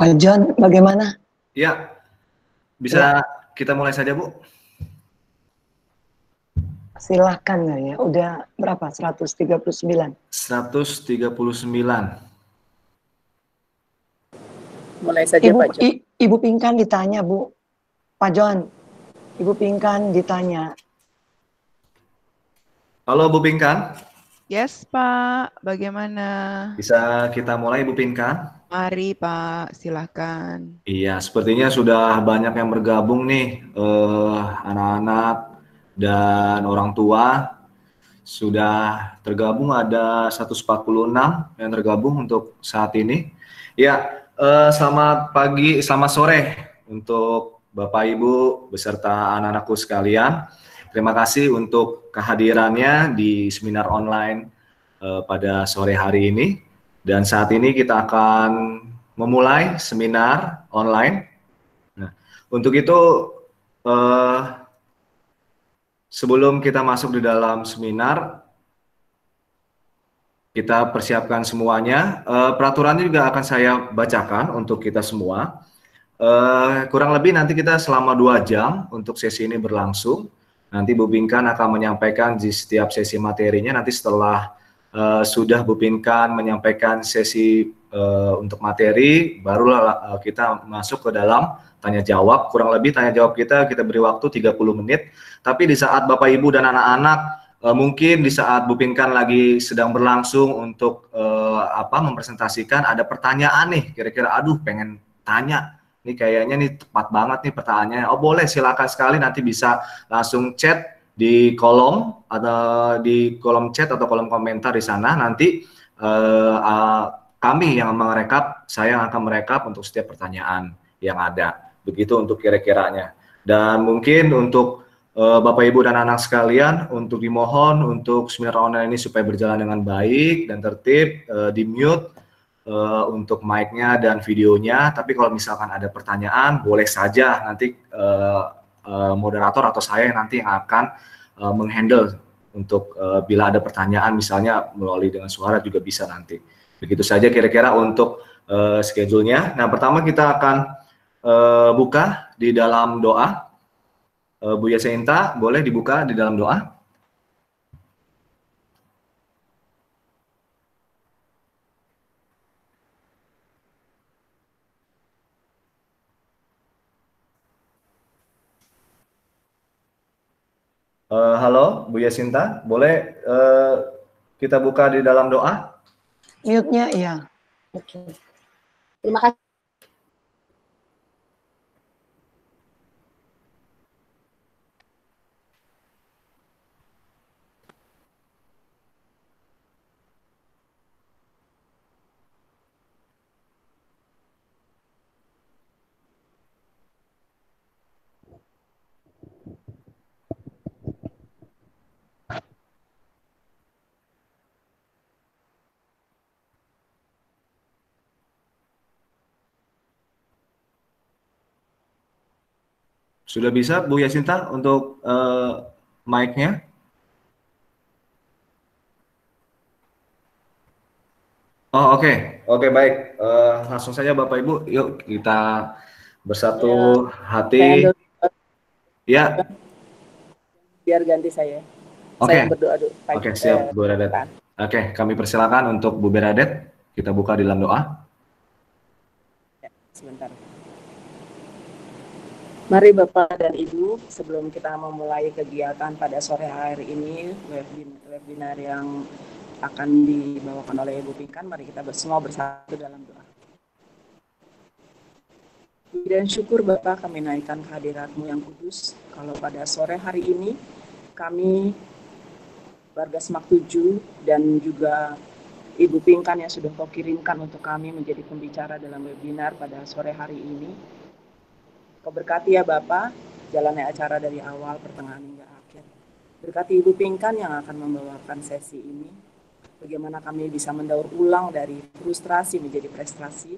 Pak John, bagaimana? Ya, bisa kita mulai saja, Bu. Silahkan ya, udah berapa? 139? 139. Mulai saja, Pak John. Ibu Pinkan ditanya, Bu. Pak John, Ibu Pinkan ditanya. Halo, Bu Pinkan. Yes, Pak. Bagaimana? Bisa kita mulai, Bu Pinkan? Mari, Pak. Silahkan. Iya, sepertinya sudah banyak yang bergabung nih, anak-anak dan orang tua. Sudah tergabung ada 146 yang tergabung untuk saat ini. Ya, selamat pagi, selamat sore untuk Bapak Ibu beserta anak-anakku sekalian. Terima kasih untuk kehadirannya di seminar online pada sore hari ini. Dan saat ini kita akan memulai seminar online. Nah, untuk itu sebelum kita masuk di dalam seminar, kita persiapkan semuanya. Peraturannya juga akan saya bacakan untuk kita semua. Kurang lebih nanti kita selama 2 jam untuk sesi ini berlangsung. Nanti Bu Pinkan akan menyampaikan di setiap sesi materinya. Nanti setelah sudah Bu Pinkan menyampaikan sesi untuk materi, barulah kita masuk ke dalam tanya jawab. Kurang lebih tanya jawab kita beri waktu 30 menit. Tapi di saat Bapak Ibu dan anak-anak mungkin di saat Bu Pinkan lagi sedang berlangsung untuk mempresentasikan, ada pertanyaan nih, kira-kira aduh pengen tanya, ini kayaknya nih tepat banget nih pertanyaannya. Oh boleh, silakan sekali, nanti bisa langsung chat di kolom atau di kolom chat atau kolom komentar di sana. Nanti kami yang merekap, saya akan merekap untuk setiap pertanyaan yang ada. Begitu untuk kira-kiranya. Dan mungkin untuk Bapak Ibu dan anak sekalian, untuk dimohon untuk seminar online ini supaya berjalan dengan baik dan tertib, di mute untuk mic-nya dan videonya. Tapi kalau misalkan ada pertanyaan, boleh saja nanti moderator atau saya nanti yang akan menghandle untuk bila ada pertanyaan, misalnya melalui dengan suara juga bisa nanti. Begitu saja kira-kira untuk schedule-nya. Nah, pertama kita akan buka di dalam doa. Bu Yasinta, boleh dibuka di dalam doa? Halo, Bu Yasinta, boleh kita buka di dalam doa? Mute-nya, iya. Oke. Terima kasih. Sudah bisa Bu Yasinta untuk mic-nya? Oh oke, baik. Langsung saja Bapak Ibu, yuk kita bersatu hati. Ya. Biar ganti saya. Oke. Saya yang berdoa dulu. Oke, siap Bu Beradet. Oke, kami persilakan untuk Bu Beradet. Kita buka di dalam doa. Ya, sebentar. Mari Bapak dan Ibu, sebelum kita memulai kegiatan pada sore hari ini, webinar yang akan dibawakan oleh Ibu Pinkan, mari kita semua bersatu dalam doa. Dan syukur Bapak, kami naikkan kehadirat-Mu yang kudus. Kalau pada sore hari ini, kami warga Semak 7 dan juga Ibu Pinkan yang sudah Kau kirimkan untuk kami menjadi pembicara dalam webinar pada sore hari ini. Kau berkati ya Bapak, jalannya acara dari awal, pertengahan hingga akhir. Berkati Ibu Pinkan yang akan membawakan sesi ini. Bagaimana kami bisa mendaur ulang dari frustrasi menjadi prestasi.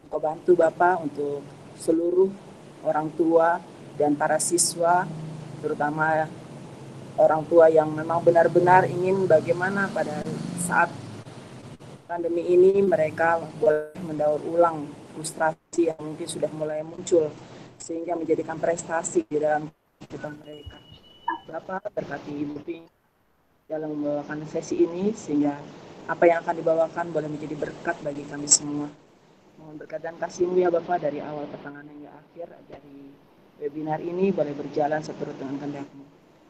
Kau bantu Bapak untuk seluruh orang tua dan para siswa, terutama orang tua yang memang benar-benar ingin bagaimana pada saat pandemi ini mereka boleh mendaur ulang frustrasi yang mungkin sudah mulai muncul sehingga menjadikan prestasi di dalam kehidupan mereka. Bapak berkati Ibu Pink dalam membawakan sesi ini sehingga apa yang akan dibawakan boleh menjadi berkat bagi kami semua. Mohon berkat dan kasih-Mu ya Bapak dari awal pertengahan hingga akhir dari webinar ini boleh berjalan seturut dengan kehendak-Mu.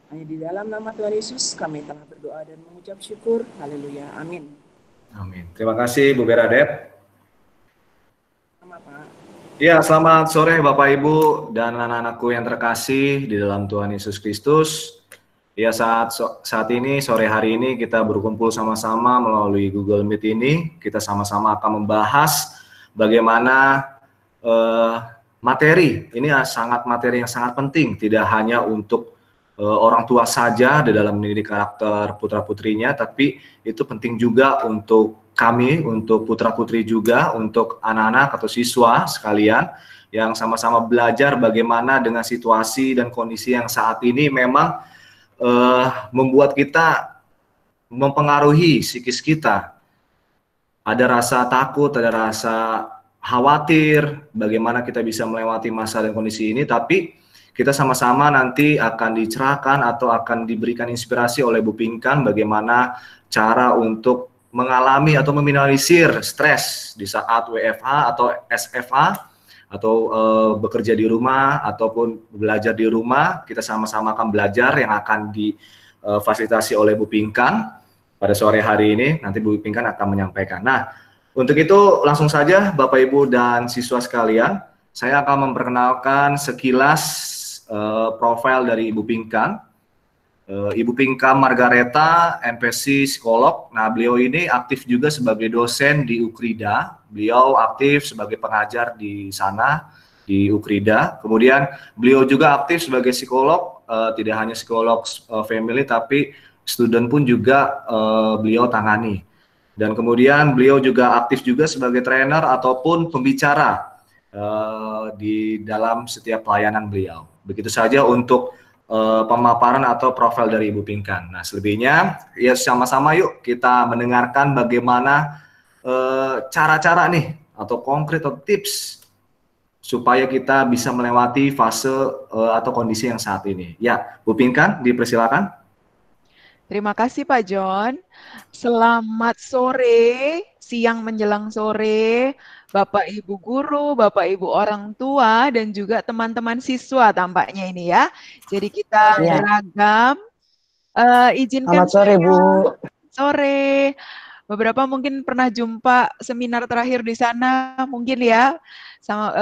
Hanya di dalam nama Tuhan Yesus kami telah berdoa dan mengucap syukur. Haleluya. Amin. Amin. Terima kasih Bu Bernadette. Sama Pak. Ya, selamat sore Bapak Ibu dan anak-anakku yang terkasih di dalam Tuhan Yesus Kristus. Ya, saat ini, sore hari ini kita berkumpul sama-sama melalui Google Meet ini. Kita sama-sama akan membahas bagaimana materi. Ini sangat materi yang sangat penting, tidak hanya untuk orang tua saja di dalam mendidik karakter putra-putrinya, tapi itu penting juga untuk kami, untuk putra-putri juga, untuk anak-anak atau siswa sekalian yang sama-sama belajar bagaimana dengan situasi dan kondisi yang saat ini memang membuat kita mempengaruhi psikis kita. Ada rasa takut, ada rasa khawatir bagaimana kita bisa melewati masa dan kondisi ini, tapi kita sama-sama nanti akan dicerahkan atau akan diberikan inspirasi oleh Bu Pinkan bagaimana cara untuk mengalami atau meminimalisir stres di saat WFH atau SFA atau bekerja di rumah ataupun belajar di rumah. Kita sama-sama akan belajar yang akan difasilitasi oleh Bu Pinkan pada sore hari ini. Nanti Bu Pinkan akan menyampaikan. Nah, untuk itu langsung saja Bapak Ibu dan siswa sekalian, saya akan memperkenalkan sekilas profil dari Ibu Pinkan. Ibu Pinkan Margareta, MPC psikolog. Nah, beliau ini aktif juga sebagai dosen di Ukrida. Beliau aktif sebagai pengajar di sana, di Ukrida. Kemudian beliau juga aktif sebagai psikolog, tidak hanya psikolog family, tapi student pun juga beliau tangani. Dan kemudian beliau juga aktif juga sebagai trainer ataupun pembicara di dalam setiap pelayanan beliau. Begitu saja untuk pemaparan atau profil dari Ibu Pinkan. Nah, selebihnya ya sama-sama yuk kita mendengarkan bagaimana cara-cara nih atau konkret atau tips supaya kita bisa melewati fase atau kondisi yang saat ini. Ya, Bu Pinkan, dipersilakan. Terima kasih Pak John. Selamat sore, siang menjelang sore, Bapak Ibu guru, Bapak Ibu orang tua, dan juga teman-teman siswa tampaknya ini ya. Jadi kita Ya. beragam. Izinkan Selamat sore, Bu. sore. Beberapa mungkin pernah jumpa seminar terakhir di sana, mungkin ya. Sama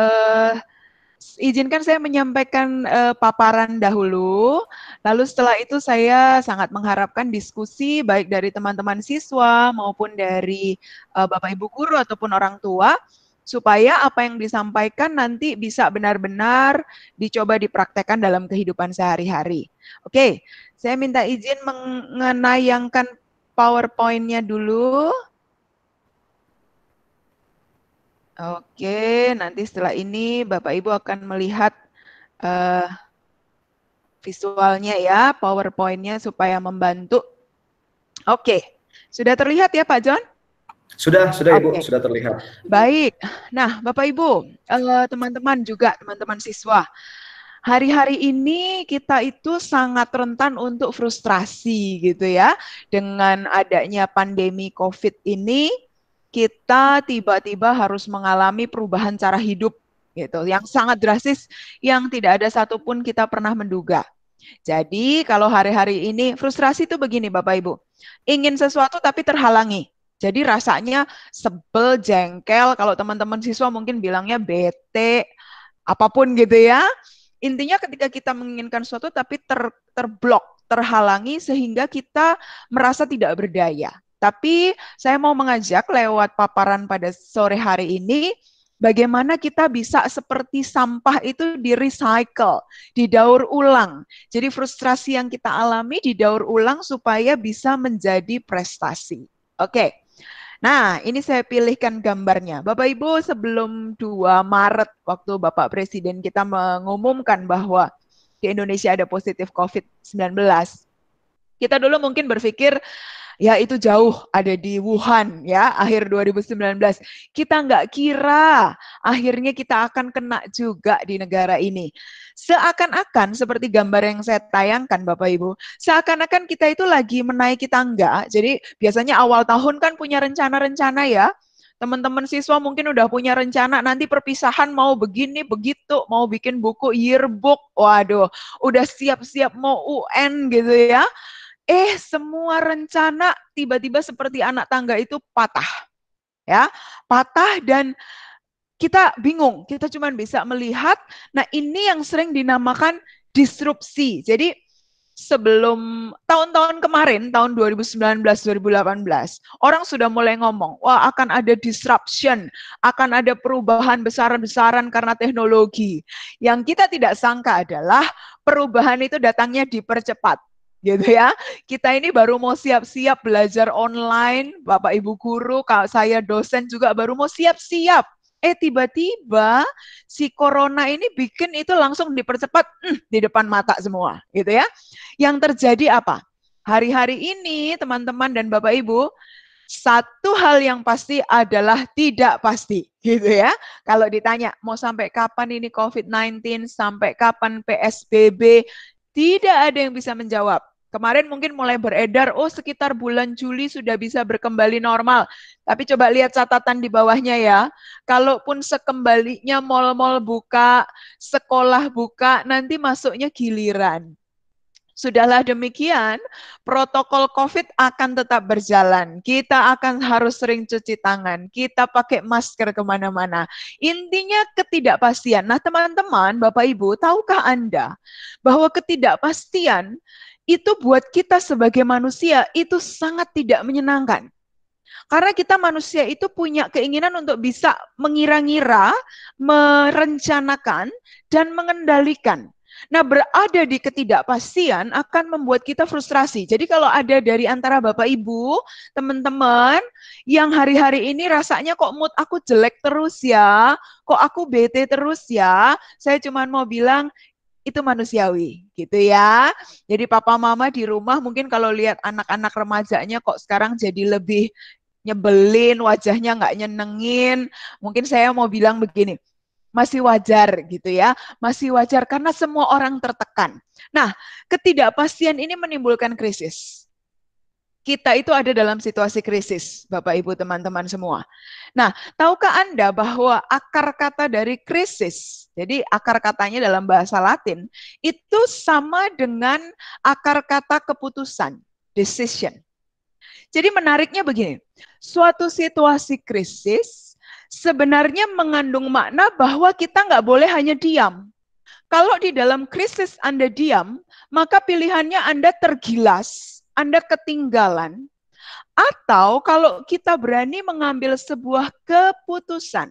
izinkan saya menyampaikan paparan dahulu, lalu setelah itu saya sangat mengharapkan diskusi baik dari teman-teman siswa maupun dari Bapak Ibu guru ataupun orang tua, supaya apa yang disampaikan nanti bisa benar-benar dicoba dipraktekkan dalam kehidupan sehari-hari. Oke, saya minta izin menayangkan PowerPoint-nya dulu. Oke, nanti setelah ini Bapak Ibu akan melihat visualnya ya, PowerPoint-nya supaya membantu. Oke, sudah terlihat ya Pak John? Sudah Ibu, Oke. sudah terlihat. Baik, nah Bapak Ibu, teman-teman juga, teman-teman siswa, hari-hari ini kita itu sangat rentan untuk frustrasi gitu ya. Dengan adanya pandemi COVID ini, kita tiba-tiba harus mengalami perubahan cara hidup gitu, yang sangat drastis, yang tidak ada satupun kita pernah menduga. Jadi kalau hari-hari ini frustrasi itu begini Bapak Ibu, ingin sesuatu tapi terhalangi. Jadi rasanya sebel, jengkel, kalau teman-teman siswa mungkin bilangnya bete, apapun gitu ya. Intinya ketika kita menginginkan sesuatu tapi terblok, terhalangi sehingga kita merasa tidak berdaya. Tapi saya mau mengajak lewat paparan pada sore hari ini, bagaimana kita bisa seperti sampah itu di-recycle, didaur ulang. Jadi frustrasi yang kita alami didaur ulang supaya bisa menjadi prestasi. Oke. Nah, ini saya pilihkan gambarnya. Bapak Ibu, sebelum 2 Maret waktu Bapak Presiden kita mengumumkan bahwa di Indonesia ada positif COVID-19, kita dulu mungkin berpikir Ya itu jauh ada di Wuhan ya, akhir 2019. Kita nggak kira akhirnya kita akan kena juga di negara ini. Seakan-akan seperti gambar yang saya tayangkan Bapak Ibu, seakan-akan kita itu lagi menaiki tangga. Jadi biasanya awal tahun kan punya rencana-rencana ya. Teman-teman siswa mungkin udah punya rencana nanti perpisahan mau begini, begitu, mau bikin buku yearbook. Waduh, udah siap-siap mau UN gitu ya. Semua rencana tiba-tiba seperti anak tangga itu patah. Ya, patah dan kita bingung. Kita cuma bisa melihat, nah ini yang sering dinamakan disrupsi. Jadi sebelum tahun-tahun kemarin, tahun 2019-2018, orang sudah mulai ngomong, wah akan ada disruption, akan ada perubahan besar-besaran karena teknologi. Yang kita tidak sangka adalah perubahan itu datangnya dipercepat. Gitu ya, kita ini baru mau siap-siap belajar online, Bapak Ibu guru, saya dosen juga baru mau siap-siap. Tiba-tiba si corona ini bikin itu langsung dipercepat di depan mata semua, gitu ya. Yang terjadi apa? Hari-hari ini teman-teman dan Bapak Ibu, satu hal yang pasti adalah tidak pasti, gitu ya. Kalau ditanya mau sampai kapan ini COVID-19, sampai kapan PSBB, tidak ada yang bisa menjawab. Kemarin mungkin mulai beredar, sekitar bulan Juli sudah bisa berkembali normal. Tapi coba lihat catatan di bawahnya ya. Kalaupun sekembalinya mal-mal buka, sekolah buka, nanti masuknya giliran. Sudahlah demikian, protokol COVID akan tetap berjalan. Kita akan harus sering cuci tangan. Kita pakai masker kemana-mana. Intinya ketidakpastian. Nah teman-teman, Bapak Ibu, tahukah Anda bahwa ketidakpastian itu buat kita sebagai manusia itu sangat tidak menyenangkan. Karena kita manusia itu punya keinginan untuk bisa mengira-ngira, merencanakan, dan mengendalikan. Nah, berada di ketidakpastian akan membuat kita frustrasi. Jadi kalau ada dari antara Bapak Ibu, teman-teman, yang hari-hari ini rasanya kok mood aku jelek terus ya, kok aku bete terus ya, saya cuma mau bilang, itu manusiawi gitu ya. Jadi papa mama di rumah mungkin kalau lihat anak-anak remajanya kok sekarang jadi lebih nyebelin, wajahnya nggak nyenengin. Mungkin saya mau bilang begini, masih wajar gitu ya. Masih wajar karena semua orang tertekan. Nah, ketidakpastian ini menimbulkan krisis. Kita itu ada dalam situasi krisis, Bapak Ibu teman-teman semua. Nah, tahukah Anda bahwa akar kata dari krisis, jadi akar katanya dalam bahasa Latin, itu sama dengan akar kata keputusan, decision. Jadi menariknya begini, suatu situasi krisis sebenarnya mengandung makna bahwa kita nggak boleh hanya diam. Kalau di dalam krisis Anda diam, maka pilihannya Anda tergilas, Anda ketinggalan, atau kalau kita berani mengambil sebuah keputusan,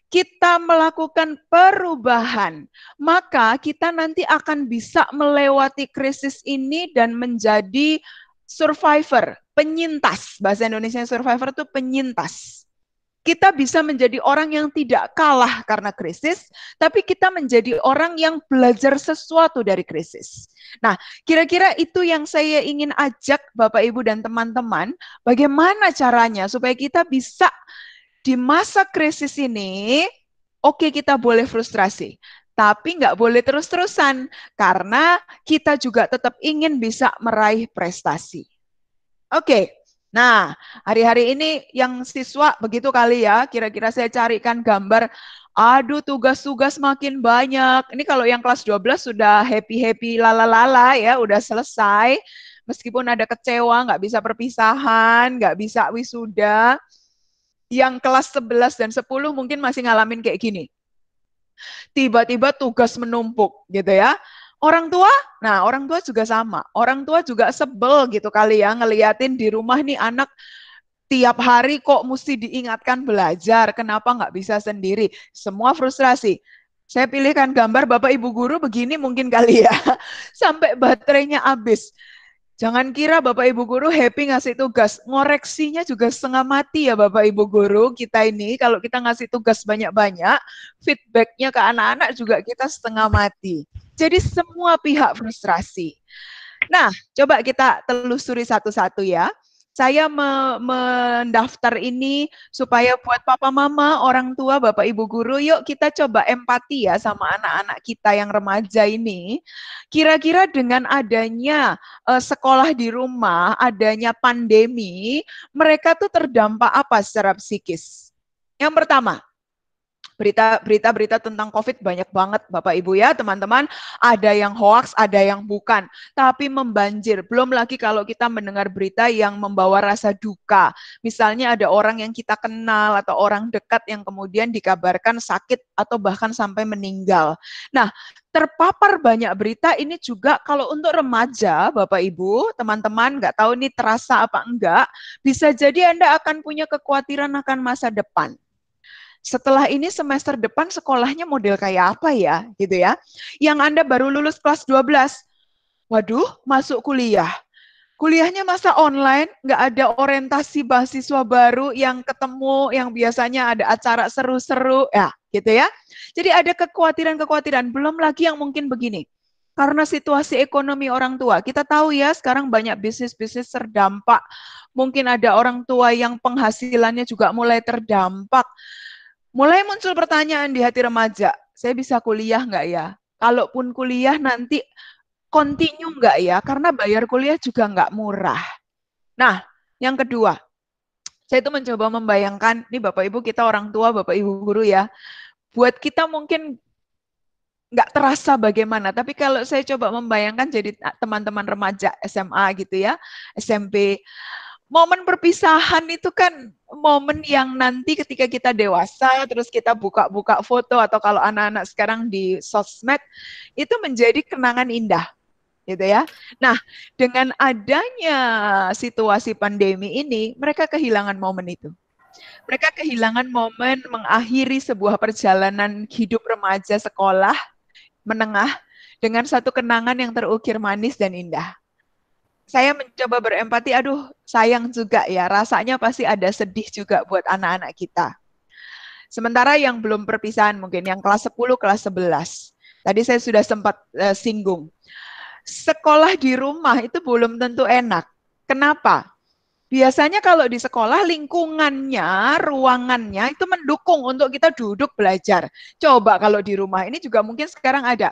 kita melakukan perubahan, maka kita nanti akan bisa melewati krisis ini dan menjadi survivor, penyintas. Bahasa Indonesia survivor itu penyintas. Kita bisa menjadi orang yang tidak kalah karena krisis, tapi kita menjadi orang yang belajar sesuatu dari krisis. Nah, kira-kira itu yang saya ingin ajak Bapak, Ibu, dan teman-teman, bagaimana caranya supaya kita bisa di masa krisis ini, oke, kita boleh frustrasi, tapi nggak boleh terus-terusan, karena kita juga tetap ingin bisa meraih prestasi. Oke. Nah, hari-hari ini yang siswa begitu kali ya, kira-kira saya carikan gambar, aduh tugas-tugas makin banyak. Ini kalau yang kelas 12 sudah happy-happy lala-lala ya, udah selesai. Meskipun ada kecewa, nggak bisa perpisahan, nggak bisa wisuda. Yang kelas 11 dan 10 mungkin masih ngalamin kayak gini. Tiba-tiba tugas menumpuk gitu ya. Orang tua juga sama. Orang tua juga sebel gitu kali ya, ngeliatin di rumah nih anak tiap hari kok mesti diingatkan belajar, kenapa nggak bisa sendiri. Semua frustrasi. Saya pilihkan gambar Bapak Ibu guru begini mungkin kali ya, sampai baterainya habis. Jangan kira Bapak Ibu guru happy ngasih tugas, ngoreksinya juga setengah mati ya Bapak Ibu guru. Kita ini kalau kita ngasih tugas banyak-banyak, feedbacknya ke anak-anak juga kita setengah mati. Jadi semua pihak frustrasi. Nah, coba kita telusuri satu-satu ya. Saya mendaftar ini supaya buat papa mama, orang tua, bapak ibu guru, yuk kita coba empati ya sama anak-anak kita yang remaja ini. Kira-kira dengan adanya sekolah di rumah, adanya pandemi, mereka tuh terdampak apa secara psikis? Yang pertama, berita-berita tentang COVID banyak banget Bapak Ibu ya teman-teman, ada yang hoax, ada yang bukan, tapi membanjir. Belum lagi kalau kita mendengar berita yang membawa rasa duka, misalnya ada orang yang kita kenal atau orang dekat yang kemudian dikabarkan sakit atau bahkan sampai meninggal. Nah, terpapar banyak berita ini juga kalau untuk remaja, Bapak Ibu, teman-teman, nggak tahu ini terasa apa enggak, bisa jadi Anda akan punya kekhawatiran akan masa depan. Setelah ini semester depan sekolahnya model kayak apa ya, gitu ya. Yang Anda baru lulus kelas 12, waduh, masuk kuliah. Kuliahnya masa online, nggak ada orientasi mahasiswa baru yang ketemu, yang biasanya ada acara seru-seru, ya, gitu ya. Jadi ada kekhawatiran-kekhawatiran, belum lagi yang mungkin begini. Karena situasi ekonomi orang tua, kita tahu ya sekarang banyak bisnis-bisnis terdampak. Mungkin ada orang tua yang penghasilannya juga mulai terdampak. Mulai muncul pertanyaan di hati remaja, saya bisa kuliah nggak ya? Kalaupun kuliah nanti continue nggak ya? Karena bayar kuliah juga nggak murah. Nah, yang kedua, saya itu mencoba membayangkan, ini Bapak Ibu kita orang tua, Bapak Ibu guru ya, buat kita mungkin nggak terasa bagaimana, tapi kalau saya coba membayangkan jadi teman-teman remaja SMA gitu ya, SMP, momen perpisahan itu kan momen yang nanti ketika kita dewasa, terus kita buka-buka foto atau kalau anak-anak sekarang di sosmed, itu menjadi kenangan indah, gitu ya. Nah, dengan adanya situasi pandemi ini, mereka kehilangan momen itu. Mereka kehilangan momen mengakhiri sebuah perjalanan hidup remaja sekolah, menengah, dengan satu kenangan yang terukir manis dan indah. Saya mencoba berempati, aduh sayang juga ya, rasanya pasti ada sedih juga buat anak-anak kita. Sementara yang belum perpisahan mungkin, yang kelas 10, kelas 11. Tadi saya sudah sempat singgung. Sekolah di rumah itu belum tentu enak. Kenapa? Biasanya kalau di sekolah lingkungannya, ruangannya itu mendukung untuk kita duduk belajar. Coba kalau di rumah ini juga mungkin sekarang ada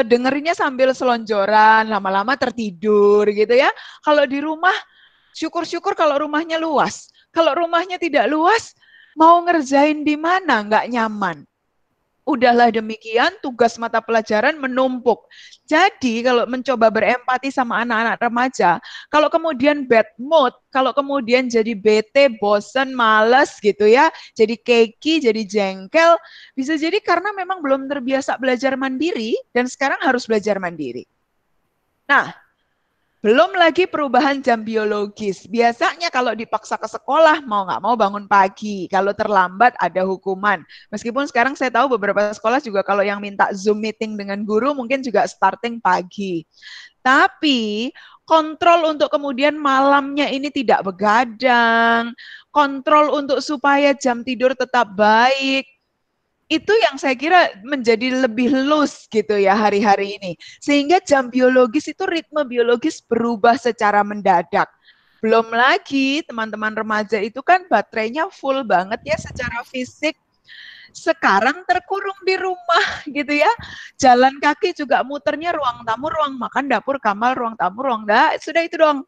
dengerinnya sambil selonjoran, lama-lama tertidur gitu ya. Kalau di rumah, syukur-syukur kalau rumahnya luas. Kalau rumahnya tidak luas, mau ngerjain di mana nggak nyaman. Udahlah demikian, tugas mata pelajaran menumpuk. Jadi kalau mencoba berempati sama anak-anak remaja, kalau kemudian bad mood, kalau kemudian jadi bete, bosen, males gitu ya, jadi keki, jadi jengkel, bisa jadi karena memang belum terbiasa belajar mandiri dan sekarang harus belajar mandiri. Nah, belum lagi perubahan jam biologis. Biasanya kalau dipaksa ke sekolah, mau nggak mau bangun pagi. Kalau terlambat ada hukuman. Meskipun sekarang saya tahu beberapa sekolah juga kalau yang minta Zoom meeting dengan guru mungkin juga starting pagi. Tapi kontrol untuk kemudian malamnya ini tidak begadang, kontrol untuk supaya jam tidur tetap baik, itu yang saya kira menjadi lebih loose gitu ya hari-hari ini. Sehingga jam biologis itu ritme biologis berubah secara mendadak. Belum lagi teman-teman remaja itu kan baterainya full banget ya secara fisik. Sekarang terkurung di rumah gitu ya. Jalan kaki juga muternya ruang tamu, ruang makan, dapur, kamar, ruang tamu, ruang sudah itu doang.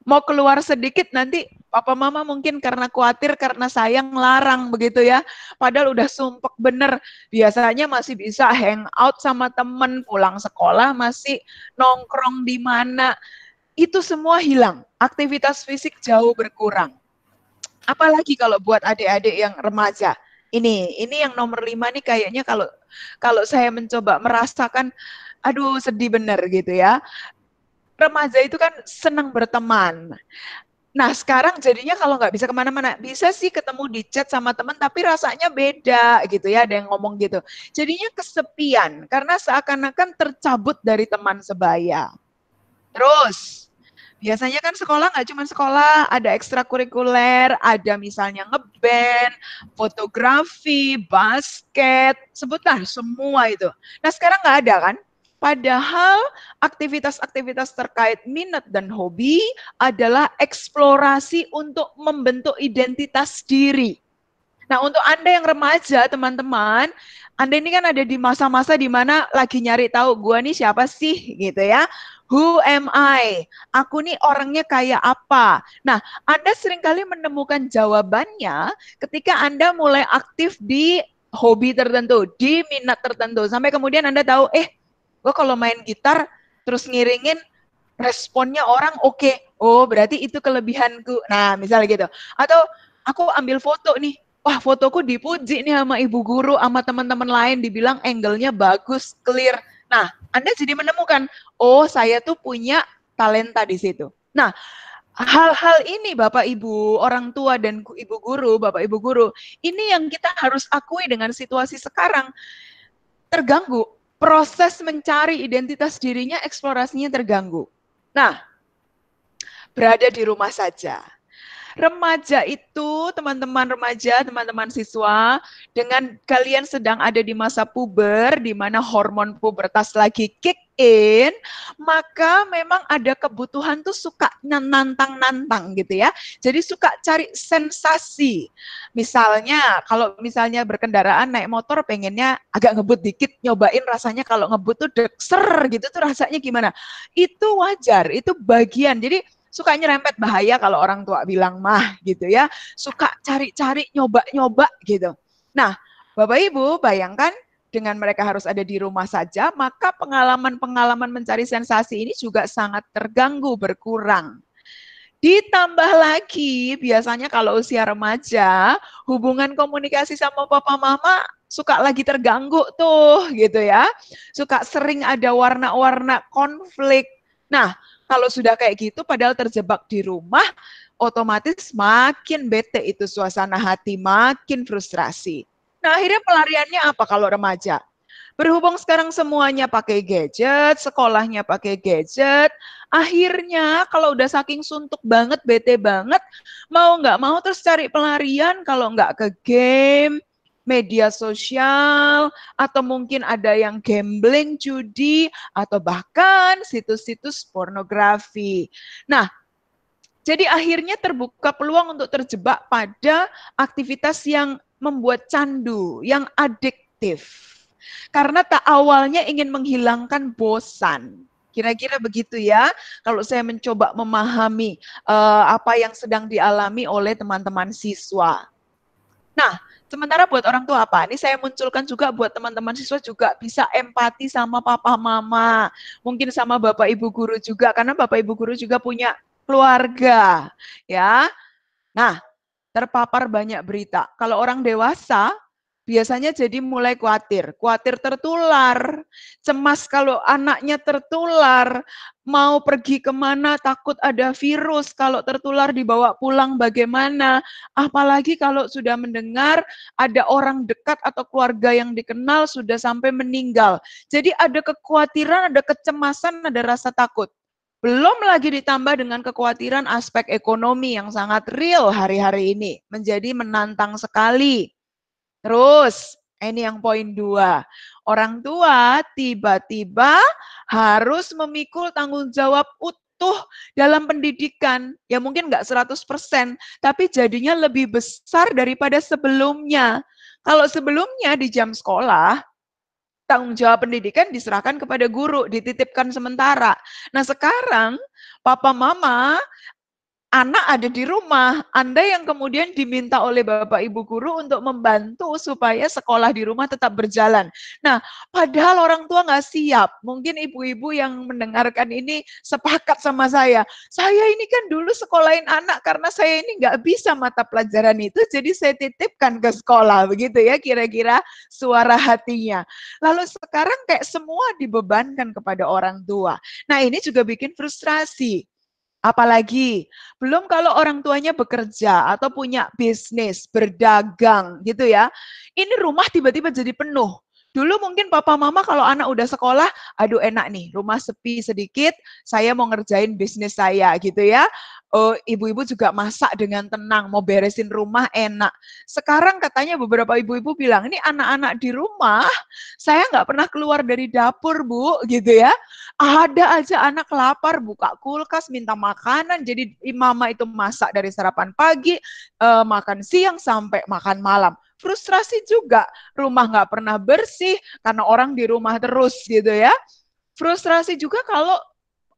Mau keluar sedikit nanti papa mama mungkin karena khawatir, karena sayang larang begitu ya. Padahal udah sumpek bener. Biasanya masih bisa hang out sama temen, pulang sekolah masih nongkrong di mana. Itu semua hilang. Aktivitas fisik jauh berkurang. Apalagi kalau buat adik-adik yang remaja. Ini yang nomor 5 nih kayaknya kalau saya mencoba merasakan, aduh sedih bener gitu ya. Remaja itu kan senang berteman. Nah sekarang jadinya kalau nggak bisa kemana-mana, bisa sih ketemu di chat sama teman, tapi rasanya beda gitu ya, ada yang ngomong gitu. Jadinya kesepian, karena seakan-akan tercabut dari teman sebaya. Terus, biasanya kan sekolah nggak cuma sekolah, ada ekstrakurikuler, ada misalnya ngeband, fotografi, basket, sebutlah semua itu. Nah sekarang nggak ada kan? Padahal aktivitas-aktivitas terkait minat dan hobi adalah eksplorasi untuk membentuk identitas diri. Nah, untuk Anda yang remaja, teman-teman, Anda ini kan ada di masa-masa di mana lagi nyari tahu, gua nih siapa sih, gitu ya. Who am I? Aku nih orangnya kayak apa? Nah, Anda seringkali menemukan jawabannya ketika Anda mulai aktif di hobi tertentu, di minat tertentu. Sampai kemudian Anda tahu, gue kalau main gitar terus ngiringin responnya orang oke. Oh, berarti itu kelebihanku. Nah, misalnya gitu. Atau aku ambil foto nih. Wah, fotoku dipuji nih sama ibu guru, sama teman-teman lain, dibilang angle-nya bagus, clear. Nah, Anda jadi menemukan, oh saya tuh punya talenta di situ. Nah, hal-hal ini Bapak Ibu, orang tua dan ibu guru, Bapak Ibu guru, ini yang kita harus akui dengan situasi sekarang. Terganggu, proses mencari identitas dirinya, eksplorasinya terganggu. Nah, berada di rumah saja. Remaja itu, teman-teman remaja, teman-teman siswa, dengan kalian sedang ada di masa puber, di mana hormon pubertas lagi kick in, maka memang ada kebutuhan tuh suka nantang-nantang gitu ya. Jadi suka cari sensasi. Misalnya, kalau misalnya berkendaraan naik motor pengennya agak ngebut dikit, nyobain rasanya kalau ngebut tuh dekser gitu tuh rasanya gimana. Itu wajar, itu bagian. Jadi suka nyerempet, bahaya kalau orang tua bilang mah gitu ya, suka cari-cari, nyoba-nyoba gitu. Nah, Bapak Ibu bayangkan dengan mereka harus ada di rumah saja, maka pengalaman-pengalaman mencari sensasi ini juga sangat terganggu, berkurang. Ditambah lagi, biasanya kalau usia remaja, hubungan komunikasi sama papa mama suka lagi terganggu tuh gitu ya. Suka sering ada warna-warna konflik. Nah, kalau sudah kayak gitu padahal terjebak di rumah, otomatis makin bete itu suasana hati, makin frustrasi. Nah, akhirnya pelariannya apa kalau remaja? Berhubung sekarang semuanya pakai gadget, sekolahnya pakai gadget, akhirnya kalau udah saking suntuk banget, bete banget, mau nggak mau terus cari pelarian, kalau nggak ke game, media sosial, atau mungkin ada yang gambling, judi, atau bahkan situs-situs pornografi. Nah, jadi akhirnya terbuka peluang untuk terjebak pada aktivitas yang membuat candu, yang adiktif. Karena tak awalnya ingin menghilangkan bosan. Kira-kira begitu ya, kalau saya mencoba memahami apa yang sedang dialami oleh teman-teman siswa. Nah, sementara buat orang tua apa? Ini saya munculkan juga buat teman-teman siswa juga bisa empati sama papa mama, mungkin sama bapak ibu guru juga, karena bapak ibu guru juga punya keluarga, ya. Nah, terpapar banyak berita. Kalau orang dewasa, biasanya jadi mulai khawatir tertular, cemas kalau anaknya tertular, mau pergi kemana takut ada virus, kalau tertular dibawa pulang bagaimana, apalagi kalau sudah mendengar ada orang dekat atau keluarga yang dikenal sudah sampai meninggal. Jadi ada kekhawatiran, ada kecemasan, ada rasa takut. Belum lagi ditambah dengan kekhawatiran aspek ekonomi yang sangat real hari-hari ini, menjadi menantang sekali. Terus, ini yang poin 2. Orang tua tiba-tiba harus memikul tanggung jawab utuh dalam pendidikan. Ya mungkin nggak 100%, tapi jadinya lebih besar daripada sebelumnya. Kalau sebelumnya di jam sekolah, tanggung jawab pendidikan diserahkan kepada guru, dititipkan sementara. Nah sekarang, papa mama, anak ada di rumah, Anda yang kemudian diminta oleh Bapak Ibu guru untuk membantu supaya sekolah di rumah tetap berjalan. Nah, padahal orang tua nggak siap. Mungkin ibu-ibu yang mendengarkan ini sepakat sama saya. Saya ini kan dulu sekolahin anak karena saya ini nggak bisa mata pelajaran itu, jadi saya titipkan ke sekolah. Begitu ya kira-kira suara hatinya. Lalu sekarang kayak semua dibebankan kepada orang tua. Nah, ini juga bikin frustrasi. Apalagi, belum kalau orang tuanya bekerja atau punya bisnis, berdagang gitu ya. Ini rumah tiba-tiba jadi penuh. Dulu mungkin papa mama kalau anak udah sekolah, aduh enak nih, rumah sepi sedikit, saya mau ngerjain bisnis saya gitu ya. Ibu-ibu juga masak dengan tenang, mau beresin rumah enak. Sekarang katanya beberapa ibu-ibu bilang, ini anak-anak di rumah, saya nggak pernah keluar dari dapur, Bu, gitu ya. Ada aja anak lapar, buka kulkas, minta makanan, jadi mama itu masak dari sarapan pagi, makan siang, sampai makan malam. Frustrasi juga, rumah nggak pernah bersih, karena orang di rumah terus gitu ya. Frustrasi juga kalau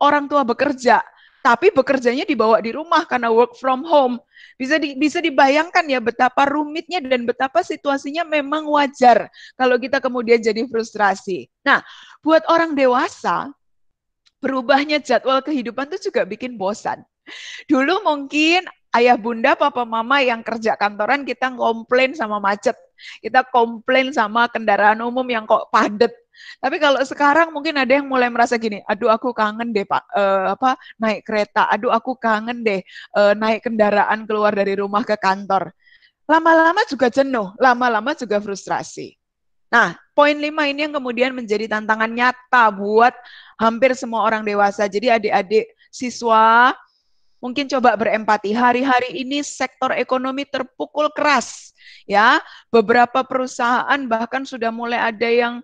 orang tua bekerja, tapi bekerjanya dibawa di rumah karena work from home. Bisa dibayangkan ya betapa rumitnya dan betapa situasinya memang wajar kalau kita kemudian jadi frustrasi. Nah, buat orang dewasa, berubahnya jadwal kehidupan itu juga bikin bosan. Dulu mungkin ayah bunda, papa mama yang kerja kantoran, kita komplain sama macet. Kita komplain sama kendaraan umum yang kok padat. Tapi kalau sekarang mungkin ada yang mulai merasa gini, aduh aku kangen deh Pak, naik kereta, aduh aku kangen deh naik kendaraan keluar dari rumah ke kantor. Lama-lama juga jenuh, lama-lama juga frustrasi. Nah, poin 5 ini yang kemudian menjadi tantangan nyata buat hampir semua orang dewasa. Jadi adik-adik siswa, mungkin coba berempati. Hari-hari ini sektor ekonomi terpukul keras, ya. Beberapa perusahaan bahkan sudah mulai ada yang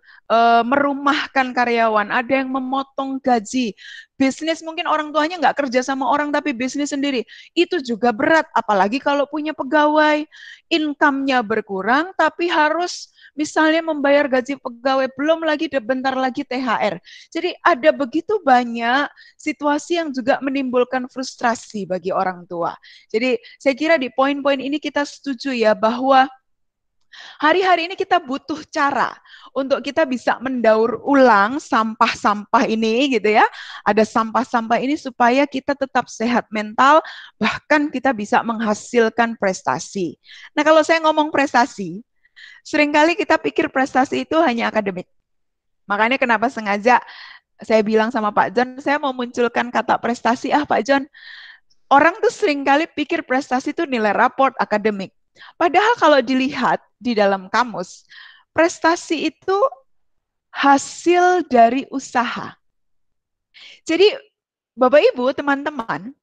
merumahkan karyawan, ada yang memotong gaji. Bisnis mungkin orang tuanya nggak kerja sama orang, tapi bisnis sendiri. Itu juga berat, apalagi kalau punya pegawai. Income-nya berkurang, tapi harus misalnya membayar gaji pegawai, belum lagi bentar lagi THR. Jadi ada begitu banyak situasi yang juga menimbulkan frustrasi bagi orang tua. Jadi saya kira di poin-poin ini kita setuju ya bahwa hari-hari ini kita butuh cara untuk kita bisa mendaur ulang sampah-sampah ini gitu ya. Ada sampah-sampah ini supaya kita tetap sehat mental, bahkan kita bisa menghasilkan prestasi. Nah kalau saya ngomong prestasi, seringkali kita pikir prestasi itu hanya akademik. Makanya kenapa sengaja saya bilang sama Pak John, saya mau munculkan kata prestasi. Pak John, orang tuh seringkali pikir prestasi itu nilai raport akademik. Padahal kalau dilihat di dalam kamus, prestasi itu hasil dari usaha. Jadi Bapak Ibu, teman-teman,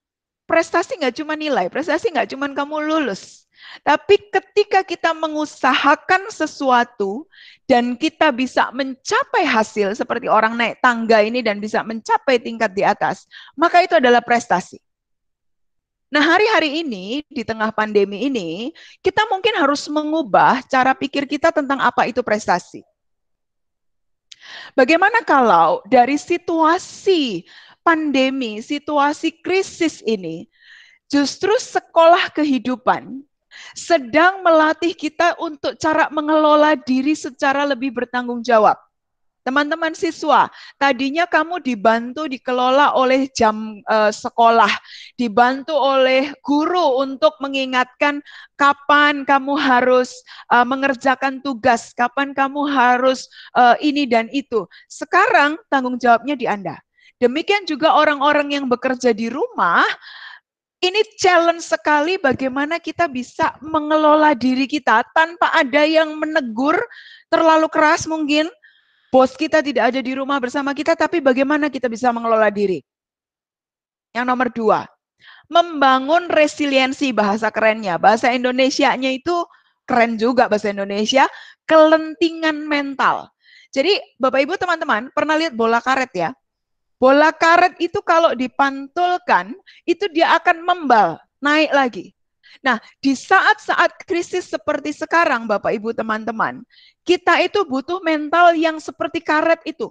prestasi nggak cuma nilai, prestasi nggak cuma kamu lulus. Tapi ketika kita mengusahakan sesuatu dan kita bisa mencapai hasil seperti orang naik tangga ini dan bisa mencapai tingkat di atas, maka itu adalah prestasi. Nah, hari-hari ini di tengah pandemi ini, kita mungkin harus mengubah cara pikir kita tentang apa itu prestasi. Bagaimana kalau dari situasi pandemi, situasi krisis ini, justru sekolah kehidupan sedang melatih kita untuk cara mengelola diri secara lebih bertanggung jawab. Teman-teman siswa, tadinya kamu dibantu dikelola oleh jam sekolah, dibantu oleh guru untuk mengingatkan kapan kamu harus mengerjakan tugas, kapan kamu harus ini dan itu. Sekarang tanggung jawabnya di Anda. Demikian juga orang-orang yang bekerja di rumah, ini challenge sekali bagaimana kita bisa mengelola diri kita tanpa ada yang menegur terlalu keras mungkin. Bos kita tidak ada di rumah bersama kita, tapi bagaimana kita bisa mengelola diri? Yang nomor 2, membangun resiliensi, bahasa kerennya. Bahasa Indonesianya itu keren juga bahasa Indonesia, kelentingan mental. Jadi Bapak Ibu teman-teman pernah lihat bola karet ya? Bola karet itu kalau dipantulkan, itu dia akan membal, naik lagi. Nah, di saat-saat krisis seperti sekarang, Bapak, Ibu, teman-teman, kita itu butuh mental yang seperti karet itu.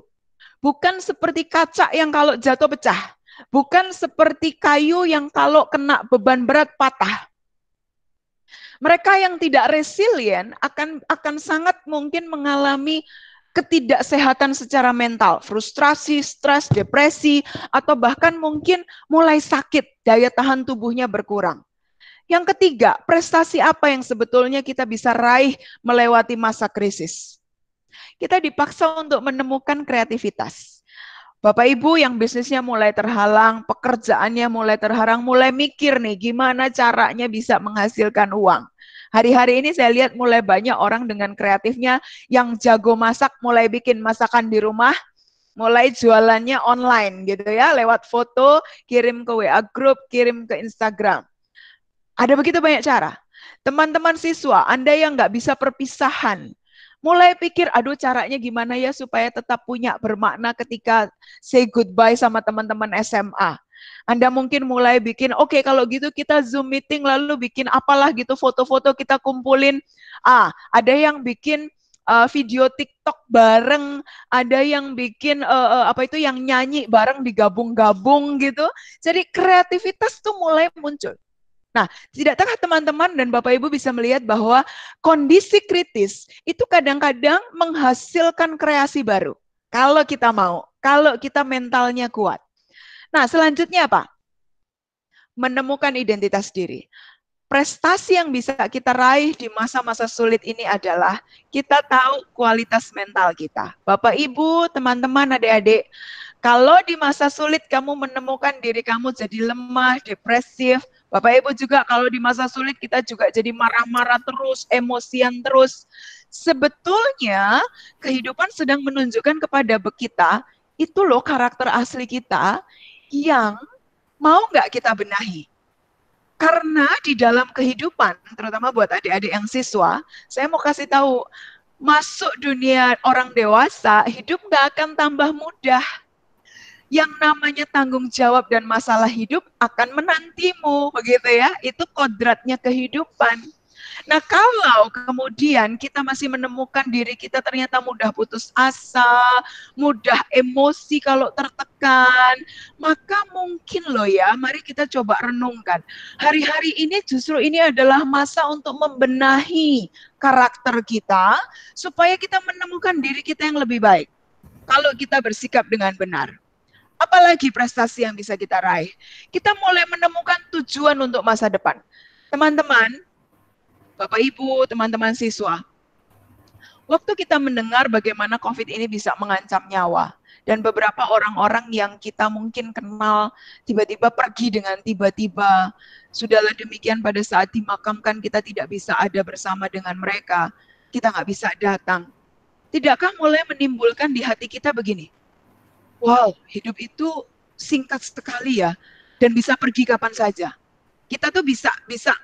Bukan seperti kaca yang kalau jatuh pecah. Bukan seperti kayu yang kalau kena beban berat patah. Mereka yang tidak resilient akan sangat mungkin mengalami ketidaksehatan secara mental, frustrasi, stres, depresi, atau bahkan mungkin mulai sakit, daya tahan tubuhnya berkurang. Yang ketiga, prestasi apa yang sebetulnya kita bisa raih melewati masa krisis? Kita dipaksa untuk menemukan kreativitas. Bapak Ibu yang bisnisnya mulai terhalang, pekerjaannya mulai terhalang, mulai mikir nih gimana caranya bisa menghasilkan uang. Hari-hari ini saya lihat mulai banyak orang dengan kreatifnya yang jago masak, mulai bikin masakan di rumah, mulai jualannya online gitu ya, lewat foto, kirim ke WA group, kirim ke Instagram. Ada begitu banyak cara. Teman-teman siswa, Anda yang nggak bisa perpisahan, mulai pikir, aduh caranya gimana ya supaya tetap punya bermakna ketika say goodbye sama teman-teman SMA. Anda mungkin mulai bikin, oke, kalau gitu kita Zoom meeting lalu bikin apalah gitu, foto-foto kita kumpulin. Ada yang bikin video TikTok bareng, ada yang bikin apa itu yang nyanyi bareng digabung-gabung gitu. Jadi kreativitas tuh mulai muncul. Nah, tidakkah teman-teman dan Bapak Ibu bisa melihat bahwa kondisi kritis itu kadang-kadang menghasilkan kreasi baru. Kalau kita mau, kalau kita mentalnya kuat. Nah, selanjutnya apa? Menemukan identitas diri. Prestasi yang bisa kita raih di masa-masa sulit ini adalah kita tahu kualitas mental kita. Bapak, Ibu, teman-teman, adik-adik, kalau di masa sulit kamu menemukan diri kamu jadi lemah, depresif, Bapak Ibu juga kalau di masa sulit kita juga jadi marah-marah terus, emosian terus. Sebetulnya kehidupan sedang menunjukkan kepada kita, itu loh karakter asli kita yang mau nggak kita benahi. Karena di dalam kehidupan, terutama buat adik-adik yang siswa, saya mau kasih tahu, masuk dunia orang dewasa, hidup nggak akan tambah mudah. Yang namanya tanggung jawab dan masalah hidup akan menantimu, begitu ya. Itu kodratnya kehidupan. Nah, kalau kemudian kita masih menemukan diri kita ternyata mudah putus asa, mudah emosi kalau tertekan, maka mungkin loh ya, mari kita coba renungkan. Hari-hari ini justru ini adalah masa untuk membenahi karakter kita, supaya kita menemukan diri kita yang lebih baik. Kalau kita bersikap dengan benar. Apalagi prestasi yang bisa kita raih. Kita mulai menemukan tujuan untuk masa depan. Teman-teman, Bapak Ibu, teman-teman siswa, waktu kita mendengar bagaimana COVID ini bisa mengancam nyawa, dan beberapa orang-orang yang kita mungkin kenal tiba-tiba pergi dengan tiba-tiba, sudahlah demikian pada saat dimakamkan kita tidak bisa ada bersama dengan mereka, kita nggak bisa datang. Tidakkah mulai menimbulkan di hati kita begini, wow, hidup itu singkat sekali ya, dan bisa pergi kapan saja. Kita tuh bisa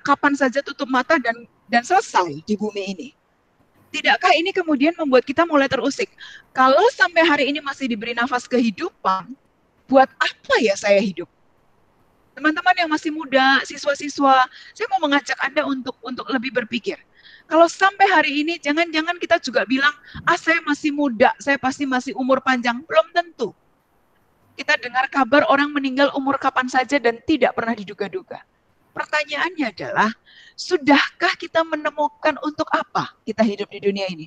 kapan saja tutup mata dan selesai di bumi ini. Tidakkah ini kemudian membuat kita mulai terusik? Kalau sampai hari ini masih diberi nafas kehidupan, buat apa ya saya hidup? Teman-teman yang masih muda, siswa-siswa, saya mau mengajak Anda untuk lebih berpikir. Kalau sampai hari ini, jangan-jangan kita juga bilang, saya masih muda, saya pasti masih umur panjang. Belum tentu. Kita dengar kabar orang meninggal umur kapan saja dan tidak pernah diduga-duga. Pertanyaannya adalah, sudahkah kita menemukan untuk apa kita hidup di dunia ini?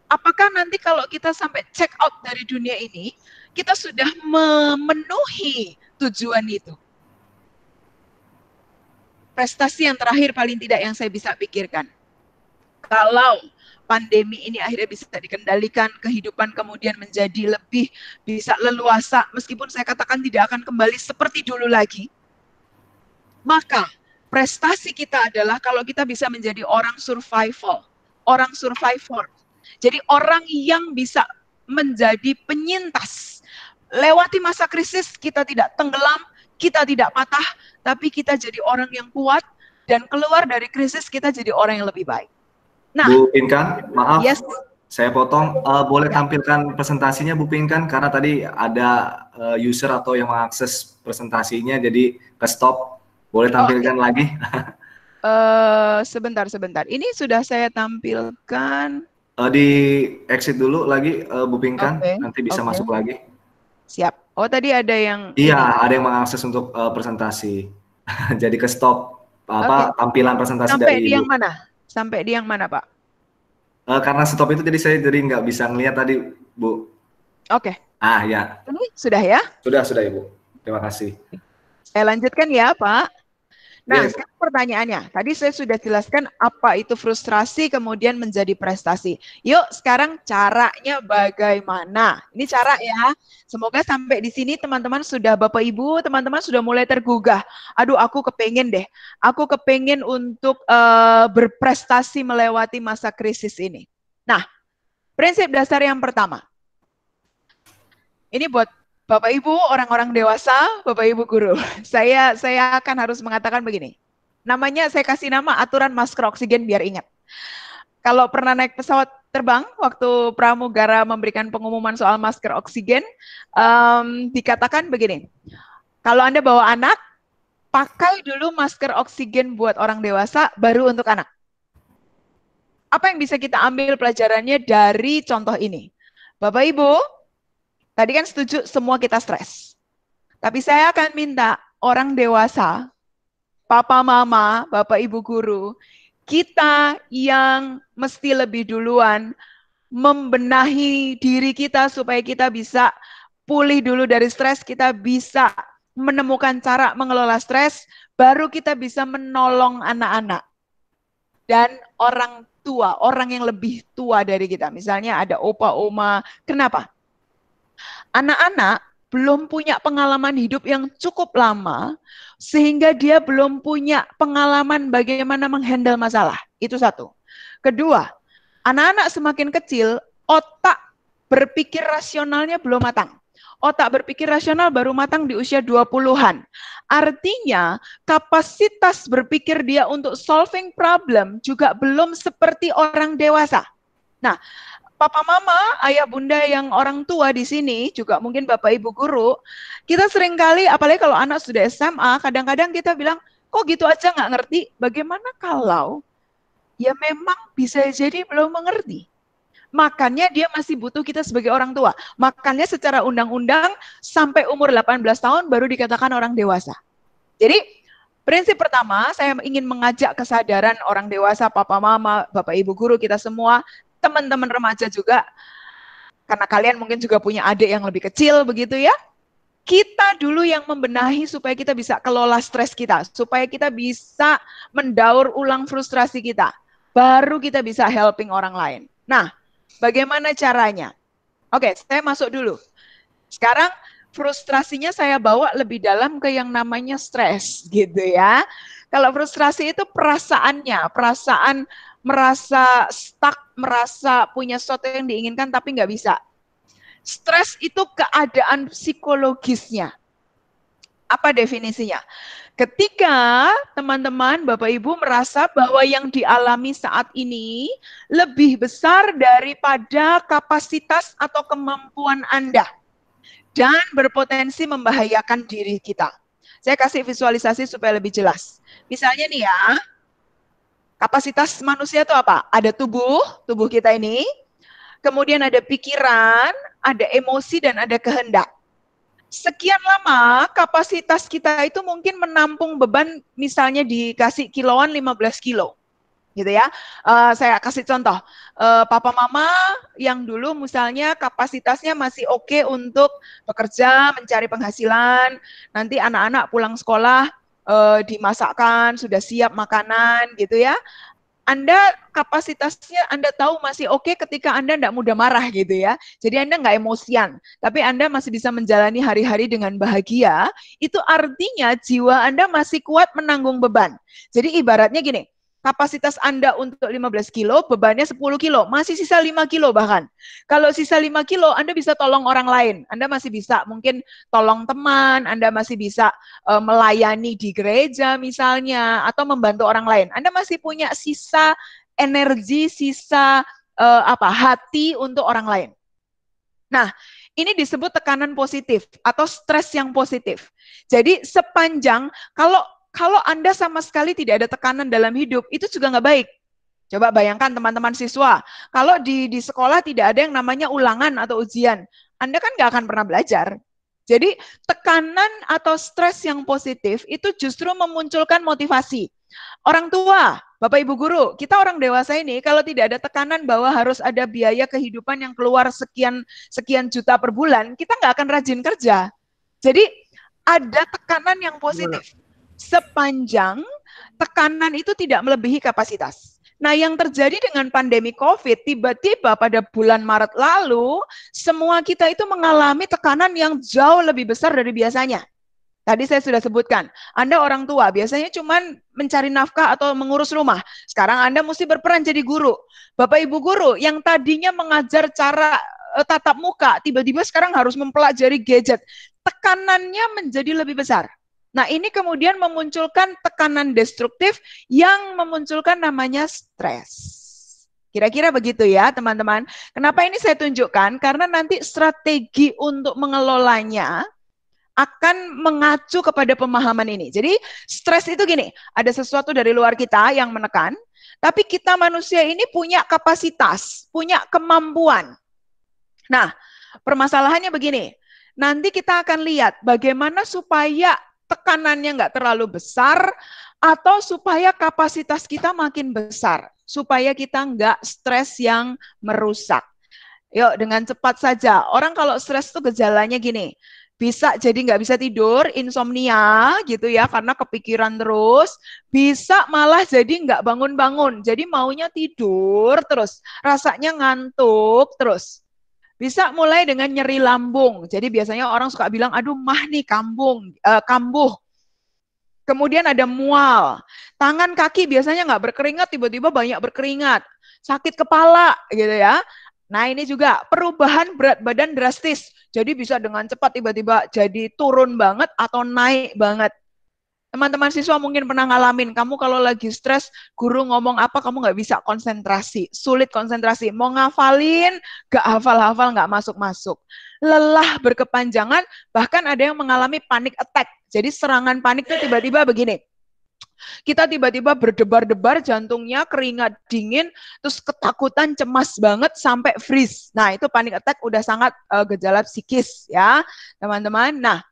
Apakah nanti kalau kita sampai check out dari dunia ini, kita sudah memenuhi tujuan itu? Prestasi yang terakhir paling tidak yang saya bisa pikirkan. Kalau pandemi ini akhirnya bisa dikendalikan, kehidupan kemudian menjadi lebih bisa leluasa, meskipun saya katakan tidak akan kembali seperti dulu lagi, maka prestasi kita adalah kalau kita bisa menjadi orang survival, orang survivor. Jadi orang yang bisa menjadi penyintas. Lewati masa krisis, kita tidak tenggelam, kita tidak patah, tapi kita jadi orang yang kuat, dan keluar dari krisis kita jadi orang yang lebih baik. Nah, Bu Pinkan, maaf, yes. Saya potong. Boleh tampilkan presentasinya Bu Pinkan, karena tadi ada user atau yang mengakses presentasinya, jadi ke stop. Boleh tampilkan lagi? Sebentar. Ini sudah saya tampilkan. Di exit dulu lagi, Bu Pinkan, nanti bisa masuk lagi. Siap. Oh, tadi ada yang... Iya, ada yang mengakses untuk presentasi. Jadi ke stop tampilan presentasi sampai dari di Ibu. yang mana? Sampai di yang mana, Pak? Karena stop itu jadi saya nggak bisa ngelihat tadi, Bu. Oke. Ya. Ini sudah ya? Sudah Ibu. Terima kasih. Saya lanjutkan ya, Pak. Nah, Yes. sekarang pertanyaannya, tadi saya sudah jelaskan apa itu frustrasi kemudian menjadi prestasi. Yuk, sekarang caranya bagaimana? Ini cara ya. Semoga sampai di sini teman-teman sudah, Bapak Ibu, teman-teman sudah mulai tergugah. Aduh, aku kepengen deh. Aku kepengen untuk berprestasi melewati masa krisis ini. Nah, prinsip dasar yang pertama. Ini buat Bapak Ibu, orang-orang dewasa, Bapak Ibu guru. Saya akan harus mengatakan begini. Namanya saya kasih nama aturan masker oksigen biar ingat. Kalau pernah naik pesawat terbang, waktu pramugara memberikan pengumuman soal masker oksigen, dikatakan begini. Kalau Anda bawa anak, pakai dulu masker oksigen buat orang dewasa, baru untuk anak. Apa yang bisa kita ambil pelajarannya dari contoh ini? Bapak Ibu, tadi kan setuju semua kita stres. Tapi saya akan minta orang dewasa, papa mama, bapak ibu guru, kita yang mesti lebih duluan membenahi diri kita supaya kita bisa pulih dulu dari stres, kita bisa menemukan cara mengelola stres, baru kita bisa menolong anak-anak dan orang tua, orang yang lebih tua dari kita. Misalnya ada opa, oma. Kenapa? Anak-anak belum punya pengalaman hidup yang cukup lama, sehingga dia belum punya pengalaman bagaimana menghandle masalah. Itu satu. Kedua, anak-anak semakin kecil, otak berpikir rasionalnya belum matang. Otak berpikir rasional baru matang di usia 20-an. Artinya, kapasitas berpikir dia untuk solving problem juga belum seperti orang dewasa. Nah, papa mama, ayah bunda yang orang tua di sini, juga mungkin bapak ibu guru, kita seringkali, apalagi kalau anak sudah SMA, kadang-kadang kita bilang, kok gitu aja nggak ngerti? Bagaimana kalau ya memang bisa jadi belum mengerti? Makanya dia masih butuh kita sebagai orang tua. Makanya secara undang-undang sampai umur 18 tahun baru dikatakan orang dewasa. Jadi prinsip pertama, saya ingin mengajak kesadaran orang dewasa, papa mama, bapak ibu guru, kita semua, teman-teman remaja juga, karena kalian mungkin juga punya adik yang lebih kecil begitu ya, kita dulu yang membenahi supaya kita bisa kelola stres kita, supaya kita bisa mendaur ulang frustrasi kita, baru kita bisa helping orang lain. Nah, bagaimana caranya? Oke, saya masuk dulu. Sekarang frustrasinya saya bawa lebih dalam ke yang namanya stres gitu ya. Kalau frustrasi itu perasaannya, perasaan merasa stuck, merasa punya sesuatu yang diinginkan tapi nggak bisa. Stres itu keadaan psikologisnya. Apa definisinya? Ketika teman-teman, Bapak Ibu merasa bahwa yang dialami saat ini lebih besar daripada kapasitas atau kemampuan Anda dan berpotensi membahayakan diri kita. Saya kasih visualisasi supaya lebih jelas. Misalnya nih ya, kapasitas manusia itu apa? Ada tubuh kita ini, kemudian ada pikiran, ada emosi, dan ada kehendak. Sekian lama kapasitas kita itu mungkin menampung beban, misalnya dikasih kiloan 15 kilo. Gitu ya. Saya kasih contoh. Papa mama yang dulu misalnya kapasitasnya masih oke untuk bekerja, mencari penghasilan, nanti anak-anak pulang sekolah dimasakkan, sudah siap makanan gitu ya. Anda kapasitasnya Anda tahu masih oke ketika Anda tidak mudah marah gitu ya. Jadi Anda nggak emosian, tapi Anda masih bisa menjalani hari-hari dengan bahagia. Itu artinya jiwa Anda masih kuat menanggung beban. Jadi ibaratnya gini, kapasitas Anda untuk 15 kilo, bebannya 10 kilo, masih sisa 5 kilo bahkan. Kalau sisa 5 kilo, Anda bisa tolong orang lain. Anda masih bisa mungkin tolong teman, Anda masih bisa melayani di gereja misalnya, atau membantu orang lain. Anda masih punya sisa energi, sisa hati untuk orang lain. Nah, ini disebut tekanan positif atau stres yang positif. Jadi sepanjang, kalau Anda sama sekali tidak ada tekanan dalam hidup, itu juga nggak baik. Coba bayangkan teman-teman siswa, kalau di sekolah tidak ada yang namanya ulangan atau ujian, Anda kan nggak akan pernah belajar. Jadi tekanan atau stres yang positif itu justru memunculkan motivasi. Orang tua, Bapak Ibu Guru, kita orang dewasa ini kalau tidak ada tekanan bahwa harus ada biaya kehidupan yang keluar sekian juta per bulan, kita nggak akan rajin kerja. Jadi ada tekanan yang positif. Sepanjang tekanan itu tidak melebihi kapasitas. Nah, yang terjadi dengan pandemi COVID, tiba-tiba pada bulan Maret lalu, semua kita itu mengalami tekanan yang jauh lebih besar dari biasanya. Tadi saya sudah sebutkan, Anda orang tua, biasanya cuma mencari nafkah atau mengurus rumah. Sekarang Anda mesti berperan jadi guru. Bapak Ibu guru, yang tadinya mengajar cara tatap muka, tiba-tiba sekarang harus mempelajari gadget. Tekanannya menjadi lebih besar. Nah, ini kemudian memunculkan tekanan destruktif yang memunculkan namanya stres. Kira-kira begitu ya, teman-teman. Kenapa ini saya tunjukkan? Karena nanti strategi untuk mengelolanya akan mengacu kepada pemahaman ini. Jadi, stres itu gini, ada sesuatu dari luar kita yang menekan, tapi kita manusia ini punya kapasitas, punya kemampuan. Nah, permasalahannya begini, nanti kita akan lihat bagaimana supaya tekanannya nggak terlalu besar atau supaya kapasitas kita makin besar, supaya kita nggak stres yang merusak. Yuk, dengan cepat saja. Orang kalau stres itu gejalanya gini, bisa jadi nggak bisa tidur, insomnia gitu ya, karena kepikiran terus. Bisa malah jadi nggak bangun-bangun, jadi maunya tidur terus, rasanya ngantuk terus. Bisa mulai dengan nyeri lambung. Jadi biasanya orang suka bilang, aduh mah nih kambuh. Kemudian ada mual. Tangan kaki biasanya nggak berkeringat, tiba-tiba banyak berkeringat. Sakit kepala gitu ya. Nah ini juga perubahan berat badan drastis. Jadi bisa dengan cepat tiba-tiba jadi turun banget atau naik banget. Teman-teman siswa mungkin pernah ngalamin, kamu kalau lagi stres, guru ngomong apa, kamu nggak bisa konsentrasi, sulit konsentrasi. Mau ngafalin, nggak hafal-hafal, nggak masuk-masuk. Lelah berkepanjangan, bahkan ada yang mengalami panic attack. Jadi serangan panik itu tiba-tiba begini. Kita tiba-tiba berdebar-debar, jantungnya keringat dingin, terus ketakutan, cemas banget, sampai freeze. Nah, itu panic attack udah sangat gejala psikis ya, teman-teman. Nah,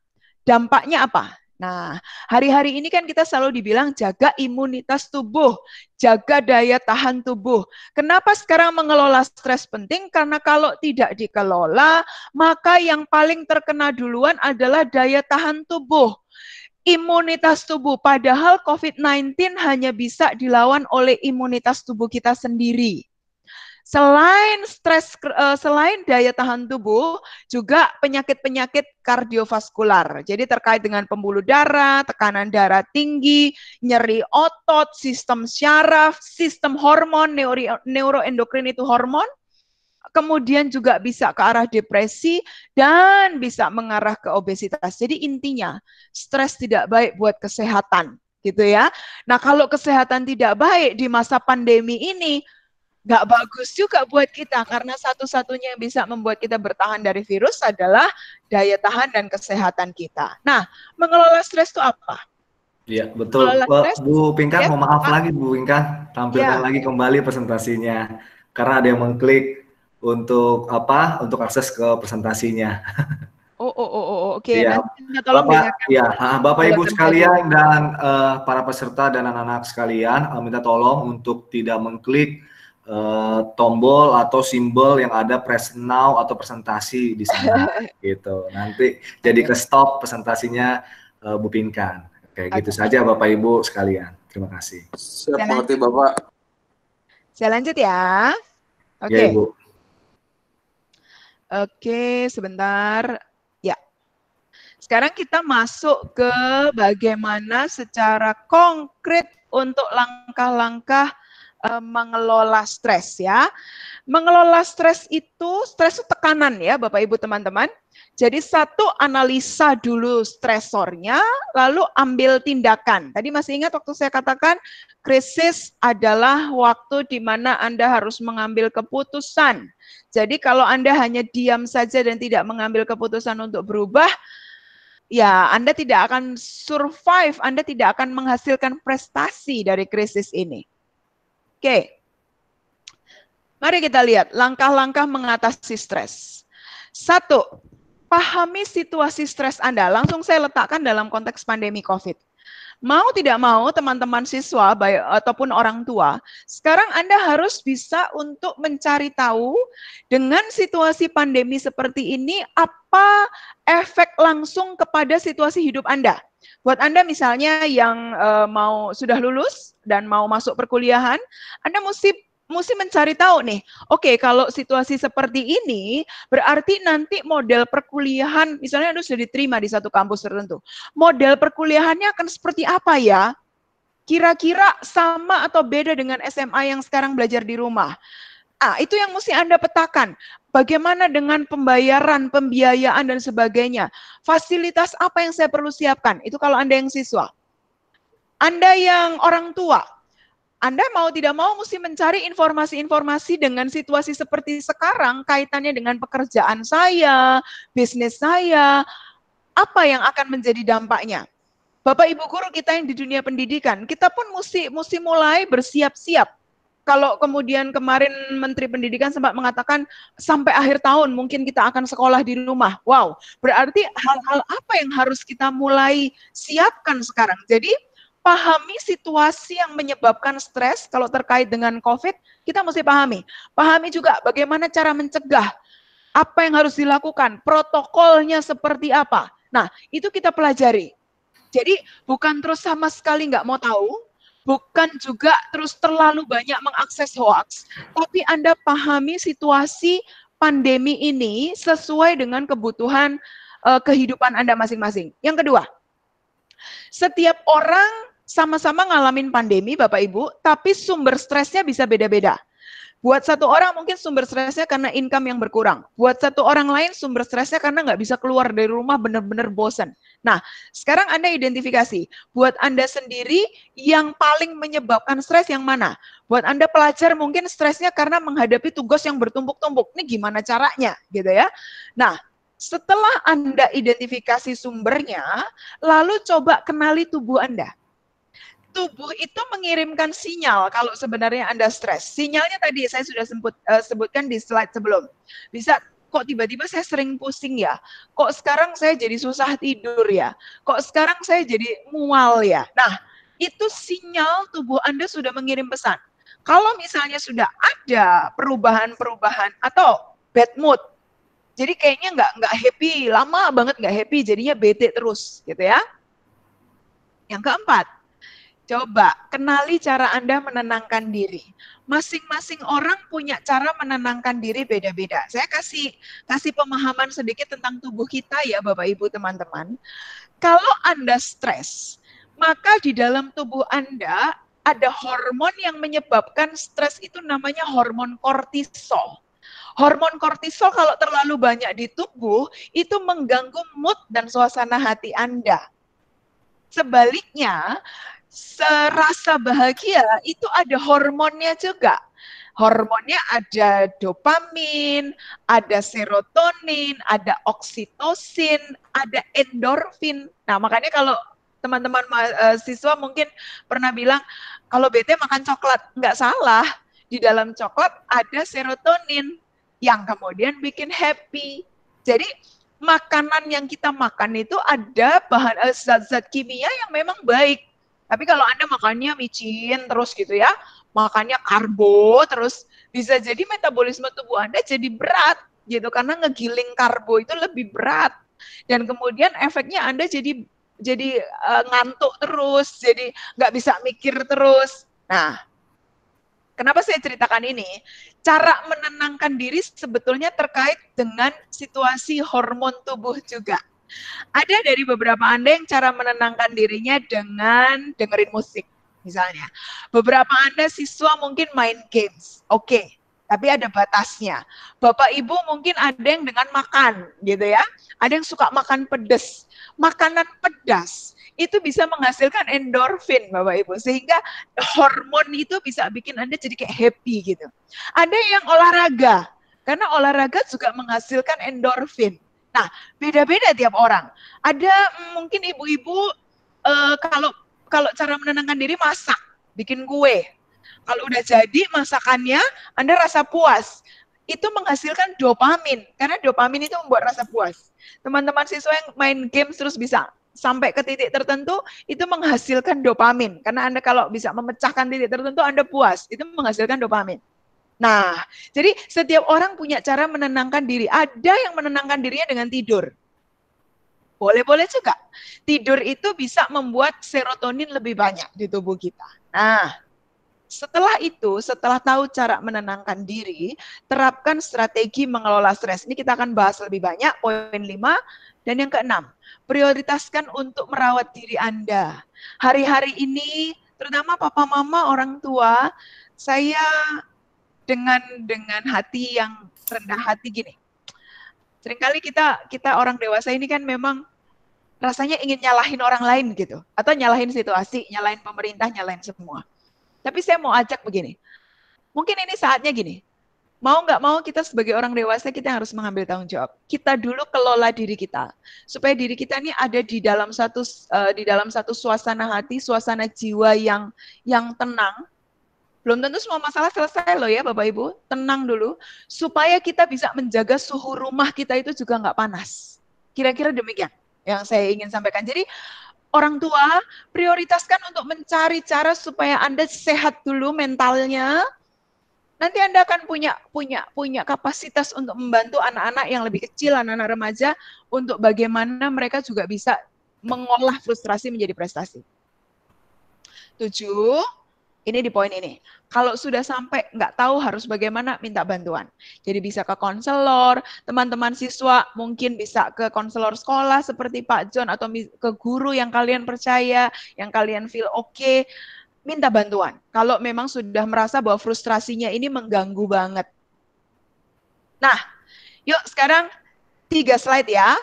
dampaknya apa? Nah, hari-hari ini kan kita selalu dibilang jaga imunitas tubuh, jaga daya tahan tubuh. Kenapa sekarang mengelola stres penting? Karena kalau tidak dikelola, maka yang paling terkena duluan adalah daya tahan tubuh. Imunitas tubuh, padahal COVID-19 hanya bisa dilawan oleh imunitas tubuh kita sendiri. Selain stres, selain daya tahan tubuh, juga penyakit-penyakit kardiovaskular. Jadi terkait dengan pembuluh darah, tekanan darah tinggi, nyeri otot, sistem syaraf, sistem hormon, neuroendokrin itu hormon, kemudian juga bisa ke arah depresi dan bisa mengarah ke obesitas. Jadi intinya, stres tidak baik buat kesehatan, gitu ya. Nah, kalau kesehatan tidak baik di masa pandemi ini, nggak bagus juga buat kita, karena satu-satunya yang bisa membuat kita bertahan dari virus adalah daya tahan dan kesehatan kita. Nah, mengelola stres itu apa? Iya, betul. Bu Pinkan, ya, mau maaf lagi Bu Pinkan, tampilkan lagi kembali presentasinya. Karena ada yang mengklik untuk apa? Untuk akses ke presentasinya. Oke. Ya, Bapak Ibu sekalian dan para peserta dan anak-anak sekalian, minta tolong untuk tidak mengklik tombol atau simbol yang ada press now atau presentasi di sana gitu. Nanti jadi ke stop presentasinya Bu Pinkan. Oke, gitu saja Bapak Ibu sekalian. Terima kasih. Siap mengerti Bapak. Saya lanjut ya. Oke. Ya, Ibu. Oke, sebentar. Ya. Sekarang kita masuk ke bagaimana secara konkret untuk langkah-langkah mengelola stres ya. Mengelola stres itu tekanan ya Bapak Ibu teman-teman. Jadi satu, analisa dulu stresornya, lalu ambil tindakan. Tadi masih ingat waktu saya katakan krisis adalah waktu di mana Anda harus mengambil keputusan. Jadi kalau Anda hanya diam saja dan tidak mengambil keputusan untuk berubah, ya Anda tidak akan survive, Anda tidak akan menghasilkan prestasi dari krisis ini. Oke, mari kita lihat langkah-langkah mengatasi stres. Satu, pahami situasi stres Anda. Langsung saya letakkan dalam konteks pandemi COVID. Mau tidak mau teman-teman siswa ataupun orang tua, sekarang Anda harus bisa untuk mencari tahu dengan situasi pandemi seperti ini apa efek langsung kepada situasi hidup Anda. Buat Anda misalnya yang sudah lulus dan mau masuk perkuliahan, Anda mesti mencari tahu nih, oke, kalau situasi seperti ini, berarti nanti model perkuliahan, misalnya Anda sudah diterima di satu kampus tertentu, model perkuliahannya akan seperti apa ya? Kira-kira sama atau beda dengan SMA yang sekarang belajar di rumah? Itu yang mesti Anda petakan. Bagaimana dengan pembayaran, pembiayaan, dan sebagainya? Fasilitas apa yang saya perlu siapkan? Itu kalau Anda yang siswa. Anda yang orang tua, Anda mau tidak mau mesti mencari informasi-informasi dengan situasi seperti sekarang, kaitannya dengan pekerjaan saya, bisnis saya, apa yang akan menjadi dampaknya. Bapak Ibu guru kita yang di dunia pendidikan, kita pun mesti mulai bersiap-siap. Kalau kemudian kemarin Menteri Pendidikan sempat mengatakan sampai akhir tahun mungkin kita akan sekolah di rumah. Wow, berarti hal-hal apa yang harus kita mulai siapkan sekarang. Jadi pahami situasi yang menyebabkan stres kalau terkait dengan COVID, kita mesti pahami. Pahami juga bagaimana cara mencegah, apa yang harus dilakukan, protokolnya seperti apa. Nah, itu kita pelajari. Jadi bukan terus sama sekali nggak mau tahu, bukan juga terus terlalu banyak mengakses hoax, tapi Anda pahami situasi pandemi ini sesuai dengan kebutuhan kehidupan Anda masing-masing. Yang kedua, setiap orang sama-sama ngalamin pandemi, Bapak Ibu, tapi sumber stresnya bisa beda-beda. Buat satu orang mungkin sumber stresnya karena income yang berkurang. Buat satu orang lain sumber stresnya karena nggak bisa keluar dari rumah, benar-benar bosan. Nah, sekarang Anda identifikasi, buat Anda sendiri yang paling menyebabkan stres yang mana? Buat Anda pelajar mungkin stresnya karena menghadapi tugas yang bertumpuk-tumpuk. Ini gimana caranya, gitu ya? Nah, setelah Anda identifikasi sumbernya, lalu coba kenali tubuh Anda. Tubuh itu mengirimkan sinyal kalau sebenarnya Anda stres. Sinyalnya tadi saya sudah sebutkan di slide sebelum. Bisa, kok tiba-tiba saya sering pusing ya? Kok sekarang saya jadi susah tidur ya? Kok sekarang saya jadi mual ya? Nah, itu sinyal tubuh Anda sudah mengirim pesan. Kalau misalnya sudah ada perubahan-perubahan atau bad mood, jadi kayaknya nggak happy, lama banget nggak happy, jadinya bete terus, gitu ya. Yang keempat, coba kenali cara Anda menenangkan diri. Masing-masing orang punya cara menenangkan diri beda-beda. Saya kasih pemahaman sedikit tentang tubuh kita ya Bapak Ibu teman-teman. Kalau Anda stres, maka di dalam tubuh Anda ada hormon yang menyebabkan stres, itu namanya hormon kortisol. Hormon kortisol kalau terlalu banyak di tubuh, itu mengganggu mood dan suasana hati Anda. Sebaliknya, serasa bahagia itu ada hormonnya juga. Hormonnya ada dopamin, ada serotonin, ada oksitosin, ada endorfin. Nah, makanya kalau teman-teman siswa mungkin pernah bilang, kalau bete makan coklat. Nggak salah, di dalam coklat ada serotonin yang kemudian bikin happy. Jadi, makanan yang kita makan itu ada bahan zat-zat kimia yang memang baik. Tapi kalau Anda makannya micin terus gitu ya, makannya karbo terus, bisa jadi metabolisme tubuh Anda jadi berat gitu, karena ngegiling karbo itu lebih berat. Dan kemudian efeknya Anda jadi ngantuk terus, jadi nggak bisa mikir terus. Nah, kenapa saya ceritakan ini? Cara menenangkan diri sebetulnya terkait dengan situasi hormon tubuh juga. Ada dari beberapa Anda yang cara menenangkan dirinya dengan dengerin musik, misalnya. Beberapa Anda siswa mungkin main games, oke, tapi ada batasnya. Bapak Ibu mungkin ada yang dengan makan, gitu ya. Ada yang suka makan pedas. Makanan pedas itu bisa menghasilkan endorfin, Bapak Ibu, sehingga hormon itu bisa bikin Anda jadi kayak happy gitu. Ada yang olahraga, karena olahraga juga menghasilkan endorfin. Nah, beda-beda tiap orang. Ada mungkin ibu-ibu kalau cara menenangkan diri masak, bikin kue. Kalau udah jadi masakannya, Anda rasa puas. Itu menghasilkan dopamin, karena dopamin itu membuat rasa puas. Teman-teman siswa yang main games terus bisa sampai ke titik tertentu itu menghasilkan dopamin. Karena Anda kalau bisa memecahkan titik tertentu Anda puas, itu menghasilkan dopamin. Nah, jadi setiap orang punya cara menenangkan diri. Ada yang menenangkan dirinya dengan tidur. Boleh-boleh juga. Tidur itu bisa membuat serotonin lebih banyak di tubuh kita. Nah, setelah itu, setelah tahu cara menenangkan diri, terapkan strategi mengelola stres. Ini kita akan bahas lebih banyak, poin 5. Dan yang keenam, prioritaskan untuk merawat diri Anda. Hari-hari ini, terutama papa mama, orang tua, saya dengan hati yang rendah hati gini. Seringkali kita orang dewasa ini kan memang rasanya ingin nyalahin orang lain gitu. Atau nyalahin situasi, nyalahin pemerintah, nyalahin semua. Tapi saya mau ajak begini. Mungkin ini saatnya gini. Mau nggak mau kita sebagai orang dewasa kita harus mengambil tanggung jawab. Kita dulu kelola diri kita. Supaya diri kita ini ada di dalam satu suasana hati, suasana jiwa yang tenang. Belum tentu semua masalah selesai loh ya Bapak Ibu. Tenang dulu. Supaya kita bisa menjaga suhu rumah kita itu juga nggak panas. Kira-kira demikian yang saya ingin sampaikan. Jadi orang tua prioritaskan untuk mencari cara supaya Anda sehat dulu mentalnya. Nanti Anda akan punya kapasitas untuk membantu anak-anak yang lebih kecil, anak-anak remaja, untuk bagaimana mereka juga bisa mengolah frustrasi menjadi prestasi. 7, ini di poin ini. Kalau sudah sampai nggak tahu harus bagaimana, minta bantuan. Jadi bisa ke konselor, teman-teman siswa mungkin bisa ke konselor sekolah seperti Pak John, atau ke guru yang kalian percaya, yang kalian feel oke, minta bantuan. Kalau memang sudah merasa bahwa frustrasinya ini mengganggu banget. Nah, yuk sekarang 3 slide ya.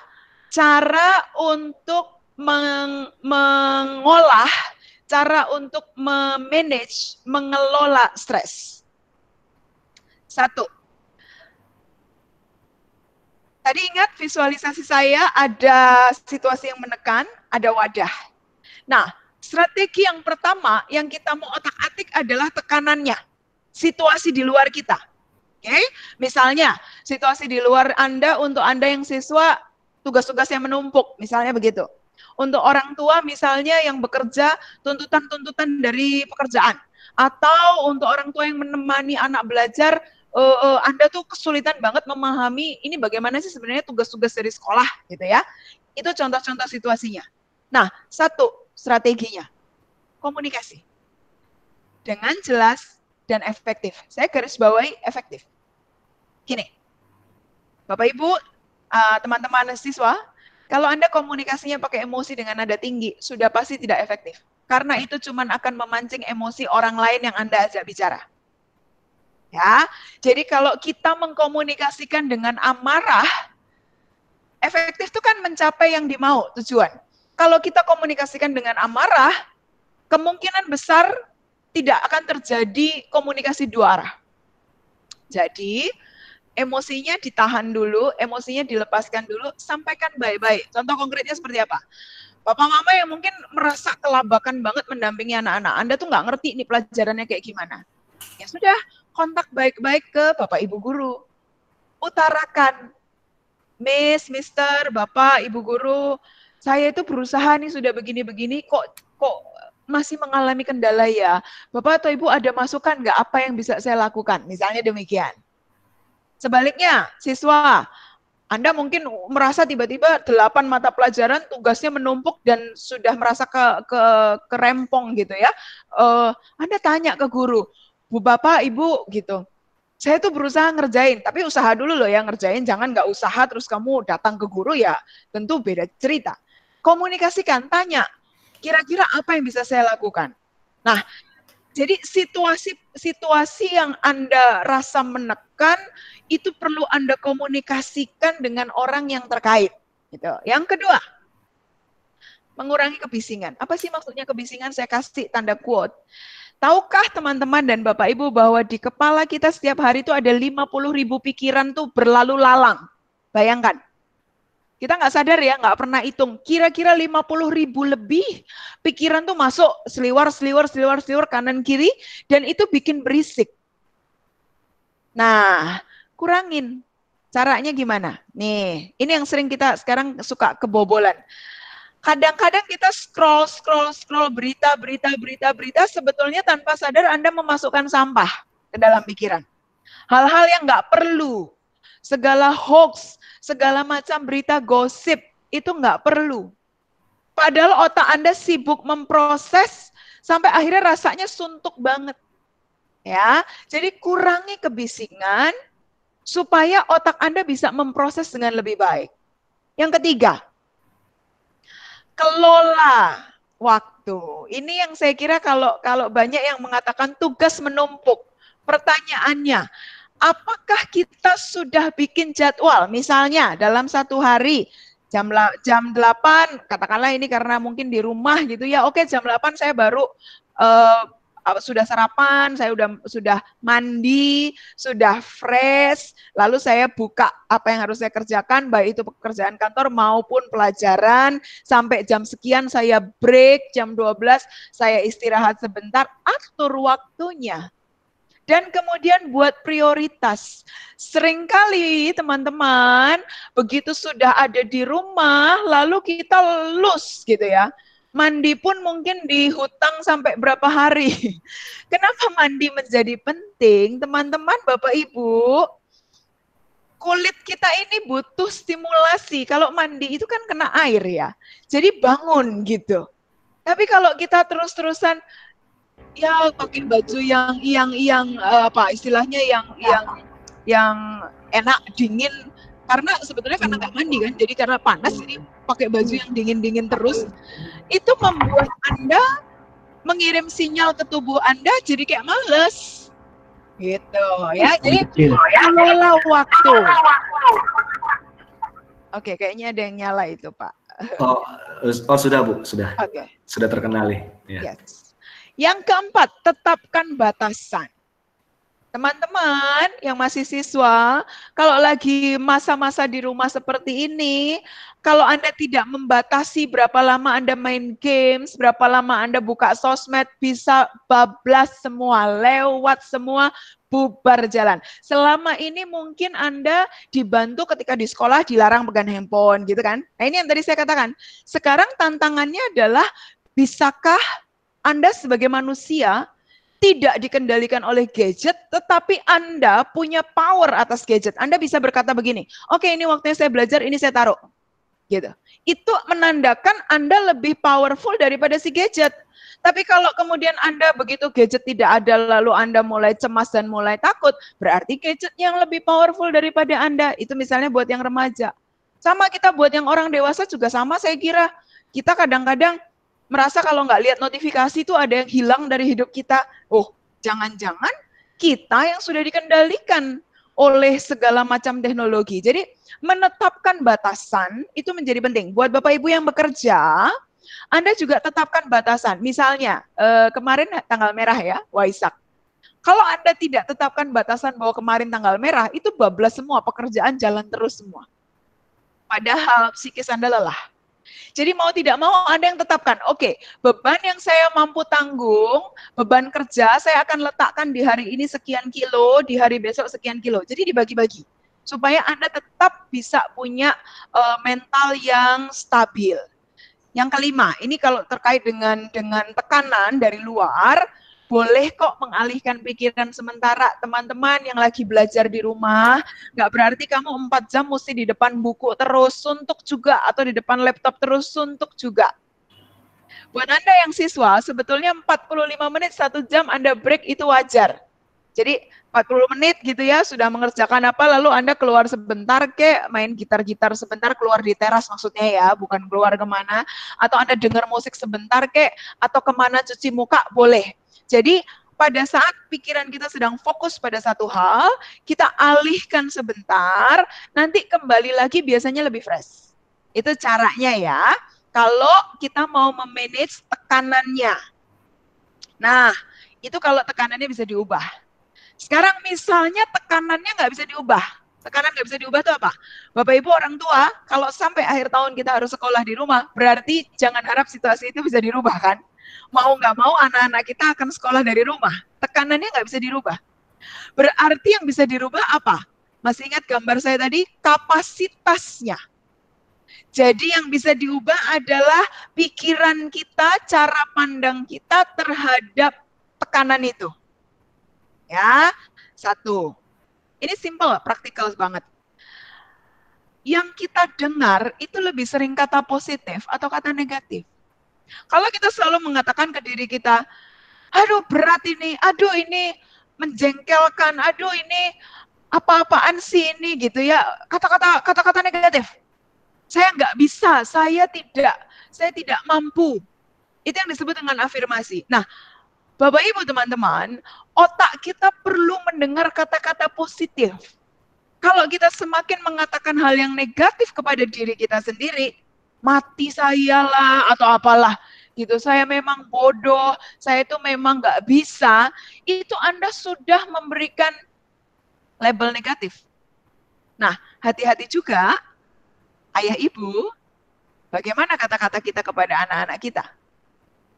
Cara untuk mengolah, cara untuk memanage, mengelola stres. 1. Tadi ingat visualisasi saya ada situasi yang menekan, ada wadah. Nah, strategi yang pertama yang kita mau otak-atik adalah tekanannya. Situasi di luar kita. Oke? Misalnya, situasi di luar Anda, untuk Anda yang siswa, tugas-tugas yang menumpuk, misalnya begitu. Untuk orang tua misalnya yang bekerja, tuntutan-tuntutan dari pekerjaan. Atau untuk orang tua yang menemani anak belajar, Anda tuh kesulitan banget memahami ini bagaimana sih sebenarnya tugas-tugas dari sekolah gitu ya. Itu contoh-contoh situasinya. Nah, 1 strateginya, komunikasi. Dengan jelas dan efektif. Saya garis bawahi efektif. Gini, Bapak Ibu, teman-teman siswa, kalau Anda komunikasinya pakai emosi dengan nada tinggi, sudah pasti tidak efektif. Karena itu cuma akan memancing emosi orang lain yang Anda ajak bicara. Ya, jadi kalau kita mengkomunikasikan dengan amarah, efektif itu kan mencapai yang dimau tujuan. Kalau kita komunikasikan dengan amarah, kemungkinan besar tidak akan terjadi komunikasi 2 arah. Jadi, emosinya ditahan dulu, emosinya dilepaskan dulu, sampaikan baik-baik. Contoh konkretnya seperti apa? Bapak mama yang mungkin merasa kelabakan banget mendampingi anak-anak, Anda tuh nggak ngerti nih pelajarannya kayak gimana. Ya sudah, kontak baik-baik ke Bapak Ibu Guru. Utarakan, Miss, Mister, Bapak, Ibu Guru, saya itu berusaha nih sudah begini-begini, kok masih mengalami kendala ya. Bapak atau Ibu ada masukan nggak apa yang bisa saya lakukan? Misalnya demikian. Sebaliknya, siswa, Anda mungkin merasa tiba-tiba 8 mata pelajaran tugasnya menumpuk dan sudah merasa kerempong gitu ya. Anda tanya ke guru, Bu Bapak, Ibu gitu. Saya tuh berusaha ngerjain, tapi usaha dulu loh ya ngerjain, jangan nggak usaha terus kamu datang ke guru ya, tentu beda cerita. Komunikasikan, tanya, kira-kira apa yang bisa saya lakukan? Nah, jadi situasi yang Anda rasa menekan, itu perlu Anda komunikasikan dengan orang yang terkait. Gitu. Yang kedua, mengurangi kebisingan. Apa sih maksudnya kebisingan? Saya kasih tanda quote. Tahukah teman-teman dan Bapak Ibu bahwa di kepala kita setiap hari itu ada 50.000 pikiran tuh berlalu lalang. Bayangkan. Kita nggak sadar ya, nggak pernah hitung. Kira-kira 50.000 lebih pikiran tuh masuk seliwar kanan kiri, dan itu bikin berisik. Nah, kurangin. Caranya gimana? Nih, ini yang sering kita sekarang suka kebobolan. Kadang-kadang kita scroll berita, sebetulnya tanpa sadar Anda memasukkan sampah ke dalam pikiran. Hal-hal yang nggak perlu, segala hoax, segala macam berita gosip, itu nggak perlu. Padahal otak Anda sibuk memproses, sampai akhirnya rasanya suntuk banget. Ya, jadi kurangi kebisingan, supaya otak Anda bisa memproses dengan lebih baik. Yang ketiga, kelola waktu. Ini yang saya kira kalau banyak yang mengatakan tugas menumpuk. Pertanyaannya, apakah kita sudah bikin jadwal? Misalnya dalam satu hari jam 8, katakanlah ini karena mungkin di rumah gitu ya. Oke, jam 8 saya baru sudah sarapan, saya sudah mandi, sudah fresh, lalu saya buka apa yang harus saya kerjakan, baik itu pekerjaan kantor maupun pelajaran, sampai jam sekian saya break, jam 12 saya istirahat sebentar, atur waktunya. Dan kemudian buat prioritas. Seringkali teman-teman, begitu sudah ada di rumah, lalu kita lose gitu ya. Mandi pun mungkin dihutang sampai berapa hari. Kenapa mandi menjadi penting? Teman-teman, Bapak Ibu, kulit kita ini butuh stimulasi. Kalau mandi itu kan kena air ya. Jadi bangun gitu. Tapi kalau kita terus-terusan ya pakai baju yang apa istilahnya yang enak, dingin, karena sebetulnya karena nggak mandi kan, jadi karena panas jadi pakai baju yang dingin-dingin terus, itu membuat Anda mengirim sinyal ke tubuh Anda jadi kayak males gitu ya. Jadi kelola waktu. Oke, kayaknya ada yang nyala itu Pak. Oh sudah Bu, sudah. Oke. Sudah terkenali. Ya. Yes. Yang keempat, tetapkan batasan. Teman-teman yang masih siswa, kalau lagi masa-masa di rumah seperti ini, kalau Anda tidak membatasi berapa lama Anda main games, berapa lama Anda buka sosmed, bisa bablas semua, lewat semua, bubar jalan. Selama ini mungkin Anda dibantu ketika di sekolah dilarang pegang handphone, gitu kan? Nah ini yang tadi saya katakan. Sekarang tantangannya adalah, bisakah Anda sebagai manusia tidak dikendalikan oleh gadget, tetapi Anda punya power atas gadget. Anda bisa berkata begini, oke ini waktunya saya belajar, ini saya taruh. Gitu. Itu menandakan Anda lebih powerful daripada si gadget. Tapi kalau kemudian Anda begitu gadget tidak ada, lalu Anda mulai cemas dan mulai takut, berarti gadget yang lebih powerful daripada Anda. Itu misalnya buat yang remaja. Sama kita buat yang orang dewasa juga sama saya kira. Kita kadang-kadang merasa kalau nggak lihat notifikasi itu ada yang hilang dari hidup kita. Oh, jangan-jangan kita yang sudah dikendalikan oleh segala macam teknologi. Jadi menetapkan batasan itu menjadi penting. Buat Bapak Ibu yang bekerja, Anda juga tetapkan batasan. Misalnya, kemarin tanggal merah ya, Waisak. Kalau Anda tidak tetapkan batasan bahwa kemarin tanggal merah, itu bablas semua, pekerjaan jalan terus semua. Padahal psikis Anda lelah. Jadi mau tidak mau Anda yang tetapkan, oke, beban yang saya mampu tanggung, beban kerja saya akan letakkan di hari ini sekian kilo, di hari besok sekian kilo. Jadi dibagi-bagi supaya Anda tetap bisa punya mental yang stabil. Yang kelima, ini kalau terkait dengan tekanan dari luar, boleh kok mengalihkan pikiran sementara. Teman-teman yang lagi belajar di rumah, nggak berarti kamu 4 jam mesti di depan buku terus, suntuk juga, atau di depan laptop terus, suntuk juga. Buat Anda yang siswa, sebetulnya 45 menit, 1 jam Anda break itu wajar. Jadi 40 menit gitu ya, sudah mengerjakan apa, lalu Anda keluar sebentar, kayak main gitar-gitar sebentar, keluar di teras maksudnya ya, bukan keluar kemana, atau Anda dengar musik sebentar, kayak, atau kemana cuci muka, boleh. Jadi pada saat pikiran kita sedang fokus pada satu hal, kita alihkan sebentar, nanti kembali lagi biasanya lebih fresh. Itu caranya ya, kalau kita mau memanage tekanannya. Nah, itu kalau tekanannya bisa diubah. Sekarang misalnya tekanannya nggak bisa diubah. Tekanan nggak bisa diubah itu apa? Bapak Ibu orang tua, kalau sampai akhir tahun kita harus sekolah di rumah, berarti jangan harap situasi itu bisa dirubah kan? Mau nggak mau anak-anak kita akan sekolah dari rumah. Tekanannya nggak bisa dirubah. Berarti yang bisa dirubah apa? Masih ingat gambar saya tadi? Kapasitasnya. Jadi yang bisa diubah adalah pikiran kita, cara pandang kita terhadap tekanan itu. Ya, satu. Ini simple, praktikal banget. Yang kita dengar itu lebih sering kata positif atau kata negatif. Kalau kita selalu mengatakan ke diri kita, aduh berat ini, aduh ini menjengkelkan, aduh ini apa-apaan sih ini gitu ya, kata-kata negatif. Saya nggak bisa, saya tidak mampu. Itu yang disebut dengan afirmasi. Nah, Bapak Ibu teman-teman, otak kita perlu mendengar kata-kata positif. Kalau kita semakin mengatakan hal yang negatif kepada diri kita sendiri, mati saya lah atau apalah gitu, saya memang bodoh, saya itu memang nggak bisa, itu Anda sudah memberikan label negatif. Nah, hati-hati juga, ayah ibu, bagaimana kata-kata kita kepada anak-anak kita?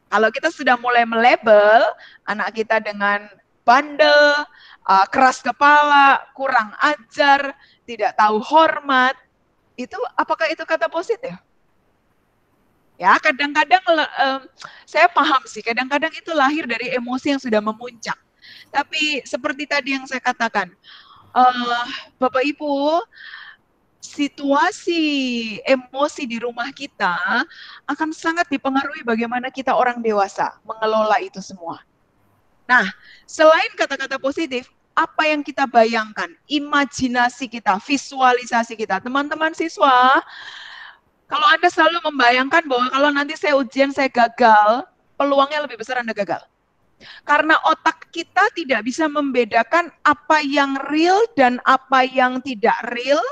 Kalau kita sudah mulai melabel anak kita dengan bandel, keras kepala, kurang ajar, tidak tahu hormat, itu apakah itu kata positif? Ya, kadang-kadang saya paham sih, kadang-kadang itu lahir dari emosi yang sudah memuncak. Tapi seperti tadi yang saya katakan, Bapak Ibu, situasi emosi di rumah kita akan sangat dipengaruhi bagaimana kita orang dewasa mengelola itu semua. Nah, selain kata-kata positif, apa yang kita bayangkan, imajinasi kita, visualisasi kita. Teman-teman siswa, kalau Anda selalu membayangkan bahwa kalau nanti saya ujian saya gagal, peluangnya lebih besar Anda gagal. Karena otak kita tidak bisa membedakan apa yang real dan apa yang tidak real,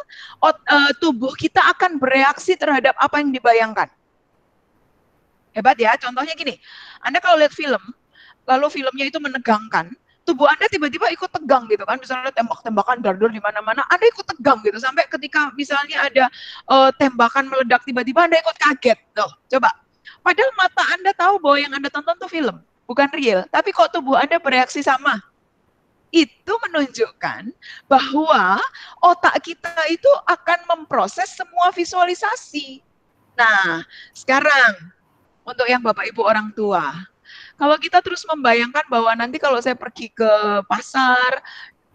tubuh kita akan bereaksi terhadap apa yang dibayangkan. Hebat ya, contohnya gini, Anda kalau lihat film, lalu filmnya itu menegangkan, tubuh Anda tiba-tiba ikut tegang gitu kan, misalnya tembak-tembakan dar-dar di mana-mana, Anda ikut tegang gitu, sampai ketika misalnya ada tembakan meledak tiba-tiba Anda ikut kaget. Tuh, coba. Padahal mata Anda tahu bahwa yang Anda tonton itu film, bukan real, tapi kok tubuh Anda bereaksi sama. Itu menunjukkan bahwa otak kita itu akan memproses semua visualisasi. Nah, sekarang untuk yang Bapak Ibu orang tua, kalau kita terus membayangkan bahwa nanti kalau saya pergi ke pasar,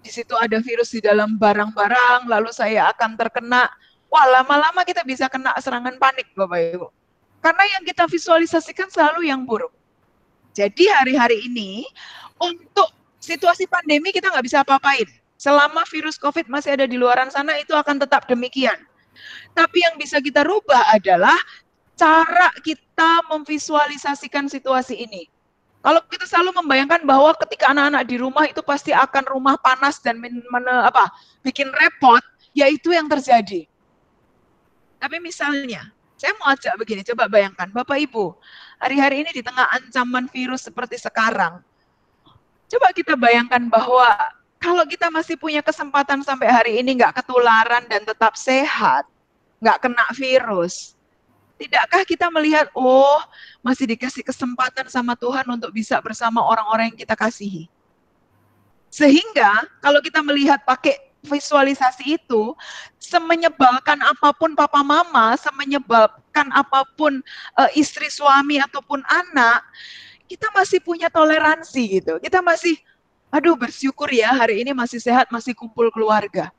di situ ada virus di dalam barang-barang, lalu saya akan terkena, wah lama-lama kita bisa kena serangan panik Bapak Ibu. Karena yang kita visualisasikan selalu yang buruk. Jadi hari-hari ini, untuk situasi pandemi kita nggak bisa apa-apain. Selama virus COVID masih ada di luaran sana, itu akan tetap demikian. Tapi yang bisa kita rubah adalah cara kita memvisualisasikan situasi ini. Kalau kita selalu membayangkan bahwa ketika anak-anak di rumah itu pasti akan rumah panas dan bikin repot, ya itu yang terjadi. Tapi misalnya, saya mau ajak begini, coba bayangkan, Bapak Ibu, hari-hari ini di tengah ancaman virus seperti sekarang, coba kita bayangkan bahwa kalau kita masih punya kesempatan sampai hari ini nggak ketularan dan tetap sehat, nggak kena virus, tidakkah kita melihat, oh masih dikasih kesempatan sama Tuhan untuk bisa bersama orang-orang yang kita kasihi. Sehingga kalau kita melihat pakai visualisasi itu, semenyebalkan apapun papa mama, semenyebalkan apapun istri suami ataupun anak, kita masih punya toleransi gitu. Kita masih, aduh bersyukur ya hari ini masih sehat, masih kumpul keluarga.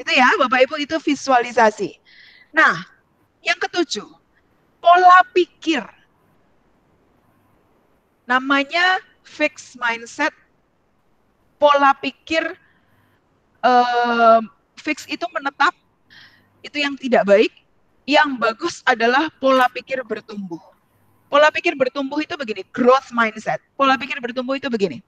Itu ya Bapak Ibu, itu visualisasi. Nah, yang ketujuh, pola pikir. Namanya fixed mindset. Pola pikir fix itu menetap, itu yang tidak baik. Yang bagus adalah pola pikir bertumbuh. Pola pikir bertumbuh itu begini, growth mindset. Pola pikir bertumbuh itu begini.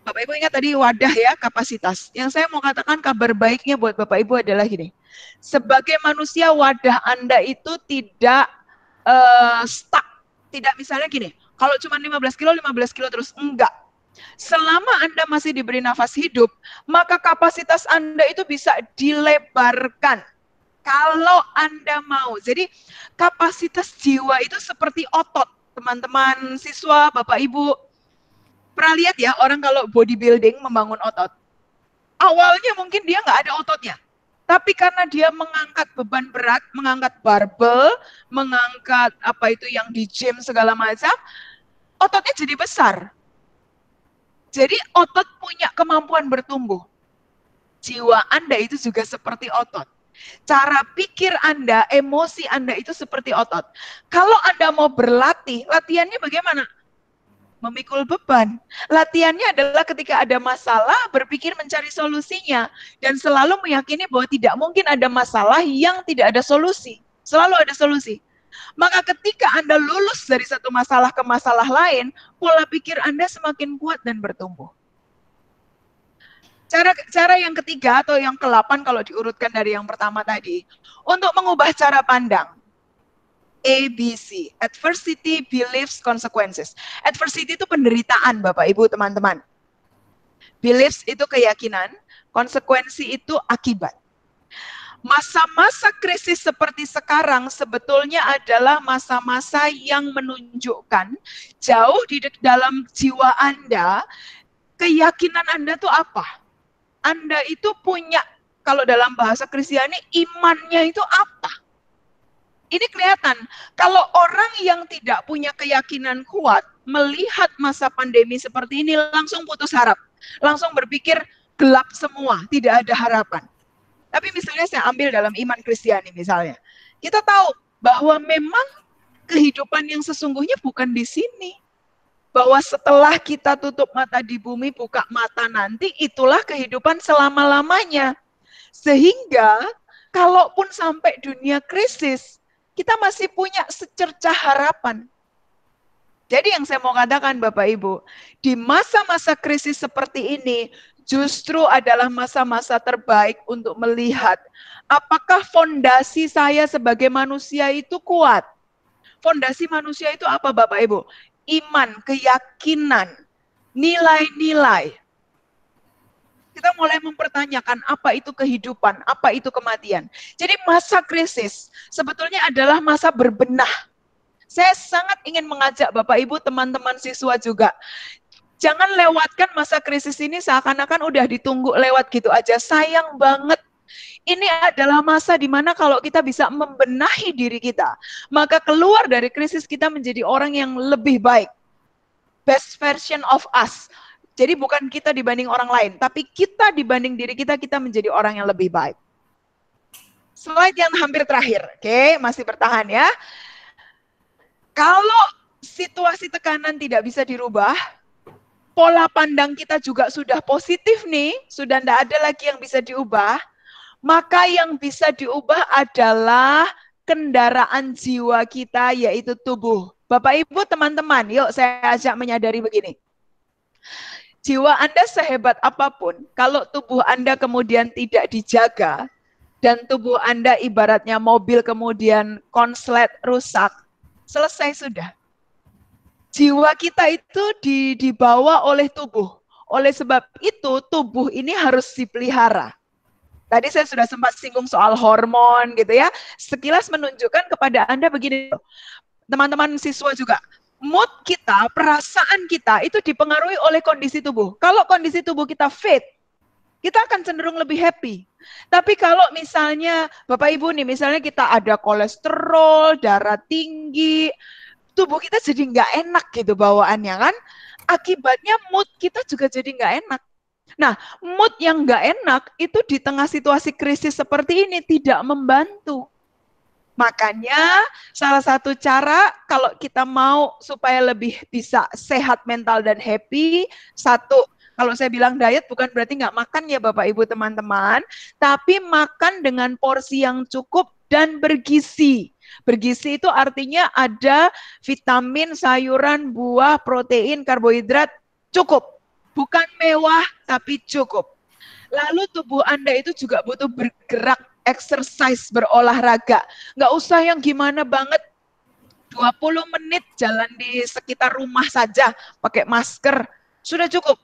Bapak Ibu ingat tadi wadah ya, kapasitas. Yang saya mau katakan kabar baiknya buat Bapak Ibu adalah gini. Sebagai manusia, wadah Anda itu tidak stuck. Tidak misalnya gini, kalau cuma 15 kilo terus, enggak. Selama Anda masih diberi nafas hidup, maka kapasitas Anda itu bisa dilebarkan. Kalau Anda mau. Jadi kapasitas jiwa itu seperti otot. Teman-teman siswa, Bapak Ibu, pernah lihat ya orang kalau bodybuilding membangun otot. Awalnya mungkin dia nggak ada ototnya. Tapi karena dia mengangkat beban berat, mengangkat barbel, mengangkat apa itu yang di gym segala macam, ototnya jadi besar. Jadi otot punya kemampuan bertumbuh. Jiwa Anda itu juga seperti otot. Cara pikir Anda, emosi Anda itu seperti otot. Kalau Anda mau berlatih, latihannya bagaimana? Memikul beban. Latihannya adalah ketika ada masalah, berpikir mencari solusinya. Dan selalu meyakini bahwa tidak mungkin ada masalah yang tidak ada solusi. Selalu ada solusi. Maka ketika Anda lulus dari satu masalah ke masalah lain, pola pikir Anda semakin kuat dan bertumbuh. Cara yang ketiga atau yang ke-8 kalau diurutkan dari yang pertama tadi, untuk mengubah cara pandang. ABC, adversity, beliefs, consequences. Adversity itu penderitaan, Bapak, Ibu, teman-teman. Beliefs itu keyakinan, konsekuensi itu akibat. Masa-masa krisis seperti sekarang sebetulnya adalah masa-masa yang menunjukkan jauh di dalam jiwa Anda, keyakinan Anda itu apa? Anda itu punya, kalau dalam bahasa Kristiani, imannya itu apa? Ini kelihatan, kalau orang yang tidak punya keyakinan kuat, melihat masa pandemi seperti ini, langsung putus harap. Langsung berpikir gelap semua, tidak ada harapan. Tapi misalnya saya ambil dalam iman Kristiani misalnya. Kita tahu bahwa memang kehidupan yang sesungguhnya bukan di sini. Bahwa setelah kita tutup mata di bumi, buka mata nanti, itulah kehidupan selama-lamanya. Sehingga, kalaupun sampai dunia krisis, kita masih punya secercah harapan. Jadi yang saya mau katakan Bapak Ibu, di masa-masa krisis seperti ini, justru adalah masa-masa terbaik untuk melihat apakah fondasi saya sebagai manusia itu kuat. Fondasi manusia itu apa Bapak Ibu? Iman, keyakinan, nilai-nilai. Kita mulai mempertanyakan apa itu kehidupan, apa itu kematian. Jadi masa krisis sebetulnya adalah masa berbenah. Saya sangat ingin mengajak Bapak Ibu, teman-teman siswa juga. Jangan lewatkan masa krisis ini seakan-akan udah ditunggu lewat gitu aja. Sayang banget. Ini adalah masa di mana kalau kita bisa membenahi diri kita, maka keluar dari krisis kita menjadi orang yang lebih baik. Best version of us. Jadi bukan kita dibanding orang lain, tapi kita dibanding diri kita, kita menjadi orang yang lebih baik. Slide yang hampir terakhir, oke, masih bertahan ya. Kalau situasi tekanan tidak bisa dirubah, pola pandang kita juga sudah positif nih, sudah tidak ada lagi yang bisa diubah, maka yang bisa diubah adalah kendaraan jiwa kita, yaitu tubuh. Bapak Ibu teman-teman, yuk saya ajak menyadari begini. Jiwa Anda sehebat apapun, kalau tubuh Anda kemudian tidak dijaga, dan tubuh Anda ibaratnya mobil kemudian konslet rusak, selesai sudah. Jiwa kita itu dibawa oleh tubuh. Oleh sebab itu, tubuh ini harus dipelihara. Tadi saya sudah sempat singgung soal hormon gitu ya. Sekilas menunjukkan kepada Anda begini, teman-teman siswa juga. Mood kita, perasaan kita itu dipengaruhi oleh kondisi tubuh. Kalau kondisi tubuh kita fit, kita akan cenderung lebih happy. Tapi kalau misalnya Bapak Ibu nih, misalnya kita ada kolesterol, darah tinggi, tubuh kita jadi nggak enak gitu bawaannya kan. Akibatnya mood kita juga jadi nggak enak. Nah, mood yang nggak enak itu di tengah situasi krisis seperti ini tidak membantu. Makanya salah satu cara kalau kita mau supaya lebih bisa sehat mental dan happy, satu, kalau saya bilang diet bukan berarti nggak makan ya Bapak Ibu teman-teman, tapi makan dengan porsi yang cukup dan bergizi. Bergizi itu artinya ada vitamin, sayuran, buah, protein, karbohidrat, cukup. Bukan mewah, tapi cukup. Lalu tubuh Anda itu juga butuh bergerak, exercise, berolahraga. Nggak usah yang gimana banget, 20 menit jalan di sekitar rumah saja, pakai masker, sudah cukup.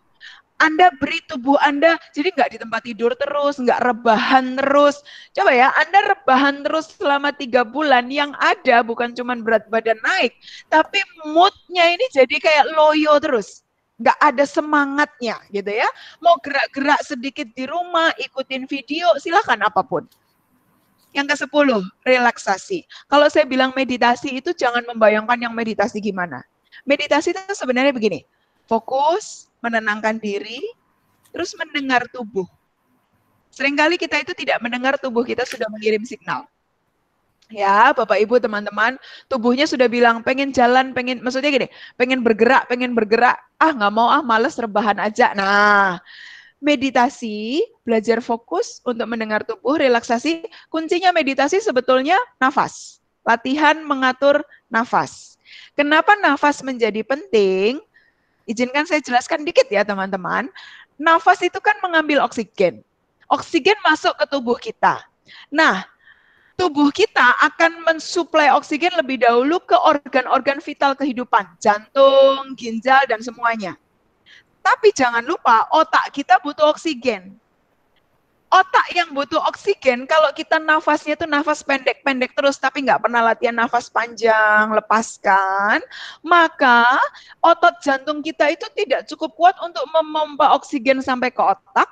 Anda beri tubuh Anda, jadi nggak di tempat tidur terus, nggak rebahan terus. Coba ya, Anda rebahan terus selama 3 bulan, yang ada bukan cuma berat badan naik, tapi moodnya ini jadi kayak loyo terus. nggak ada semangatnya gitu ya. Mau gerak-gerak sedikit di rumah, ikutin video, silakan apapun. Yang ke-10, relaksasi. Kalau saya bilang meditasi itu jangan membayangkan yang meditasi gimana. Meditasi itu sebenarnya begini, fokus, menenangkan diri, terus mendengar tubuh. Seringkali kita itu tidak mendengar tubuh kita sudah mengirim signal. Ya, Bapak Ibu, teman-teman, tubuhnya sudah bilang pengen jalan, maksudnya gini, pengen bergerak, nggak mau males rebahan aja. Nah, meditasi, belajar fokus untuk mendengar tubuh, relaksasi, kuncinya meditasi sebetulnya nafas. Latihan mengatur nafas. Kenapa nafas menjadi penting? Izinkan saya jelaskan dikit ya, teman-teman. Nafas itu kan mengambil oksigen. Oksigen masuk ke tubuh kita. Nah, tubuh kita akan mensuplai oksigen lebih dahulu ke organ-organ vital kehidupan, jantung, ginjal, dan semuanya. Tapi jangan lupa, otak kita butuh oksigen. Otak yang butuh oksigen, kalau kita nafasnya itu nafas pendek-pendek terus, tapi nggak pernah latihan nafas panjang, lepaskan, maka otot jantung kita itu tidak cukup kuat untuk memompa oksigen sampai ke otak.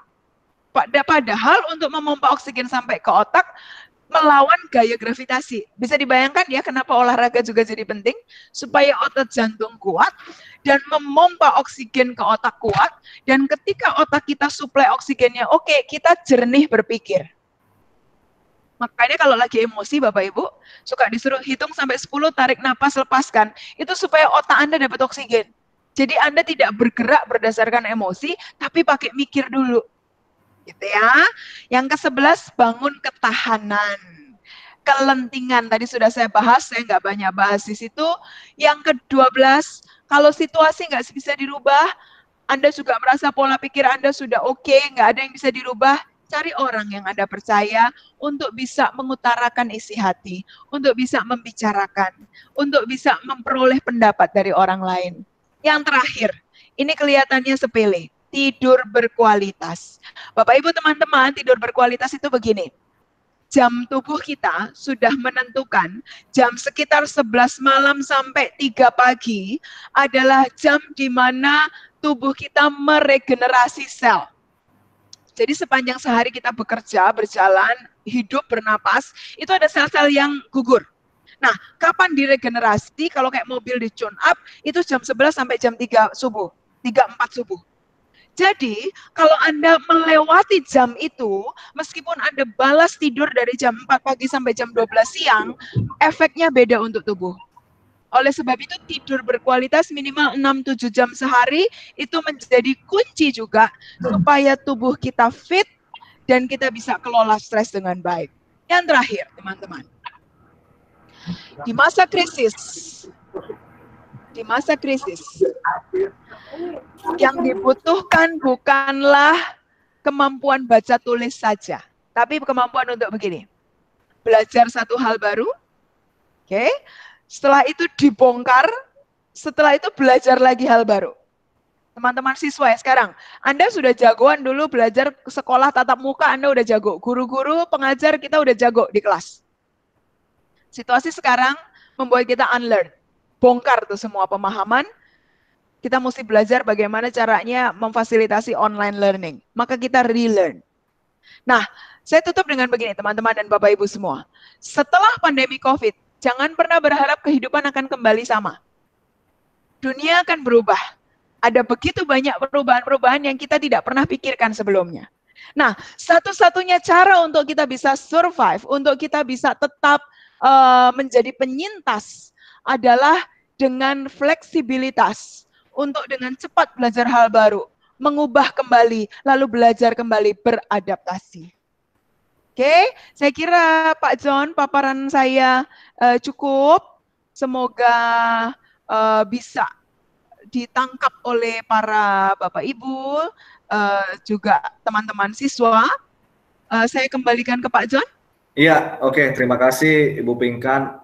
Padahal untuk memompa oksigen sampai ke otak, melawan gaya gravitasi. Bisa dibayangkan ya kenapa olahraga juga jadi penting? Supaya otot jantung kuat dan memompa oksigen ke otak kuat. Dan ketika otak kita suplai oksigennya oke, kita jernih berpikir. Makanya kalau lagi emosi Bapak Ibu, suka disuruh hitung sampai 10, tarik napas, lepaskan. Itu supaya otak Anda dapat oksigen. Jadi Anda tidak bergerak berdasarkan emosi, tapi pakai mikir dulu. Gitu ya. Yang ke-11, bangun ketahanan. Kelentingan, tadi sudah saya bahas, saya nggak banyak bahas di situ. Yang ke-12, kalau situasi nggak bisa dirubah, Anda juga merasa pola pikir Anda sudah oke, nggak ada yang bisa dirubah, cari orang yang Anda percaya untuk bisa mengutarakan isi hati, untuk bisa membicarakan, untuk bisa memperoleh pendapat dari orang lain. Yang terakhir, ini kelihatannya sepele. Tidur berkualitas. Bapak Ibu teman-teman, tidur berkualitas itu begini. Jam tubuh kita sudah menentukan jam sekitar 11 malam sampai 3 pagi adalah jam di mana tubuh kita meregenerasi sel. Jadi sepanjang sehari kita bekerja, berjalan, hidup, bernapas, itu ada sel-sel yang gugur. Nah, kapan diregenerasi? Kalau kayak mobil di tune up, itu jam 11 sampai jam 3 subuh, 3-4 subuh. Jadi, kalau Anda melewati jam itu, meskipun Anda balas tidur dari jam 4 pagi sampai jam 12 siang, efeknya beda untuk tubuh. Oleh sebab itu, tidur berkualitas minimal 6-7 jam sehari, itu menjadi kunci juga supaya tubuh kita fit dan kita bisa kelola stres dengan baik. Yang terakhir, teman-teman. Di masa krisis, yang dibutuhkan bukanlah kemampuan baca tulis saja, tapi kemampuan untuk begini, belajar satu hal baru, oke? Setelah itu dibongkar, setelah itu belajar lagi hal baru. Teman-teman siswa ya sekarang, Anda sudah jagoan dulu belajar sekolah tatap muka, Anda udah jago, guru-guru, pengajar kita udah jago di kelas. Situasi sekarang membuat kita unlearn, bongkar tuh semua pemahaman. Kita mesti belajar bagaimana caranya memfasilitasi online learning. Maka kita relearn. Nah, saya tutup dengan begini teman-teman dan Bapak Ibu semua. Setelah pandemi COVID, jangan pernah berharap kehidupan akan kembali sama. Dunia akan berubah. Ada begitu banyak perubahan-perubahan yang kita tidak pernah pikirkan sebelumnya. Nah, satu-satunya cara untuk kita bisa survive, untuk kita bisa tetap menjadi penyintas adalah dengan fleksibilitas. Untuk dengan cepat belajar hal baru, mengubah kembali, lalu belajar kembali beradaptasi. Oke, saya kira Pak John, paparan saya cukup. Semoga bisa ditangkap oleh para Bapak Ibu, juga teman-teman siswa. Saya kembalikan ke Pak John. Iya, oke. Terima kasih Ibu Pinkan.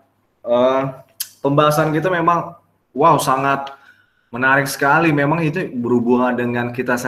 Pembahasan kita memang, wow, sangat menarik sekali. Memang itu berhubungan dengan kita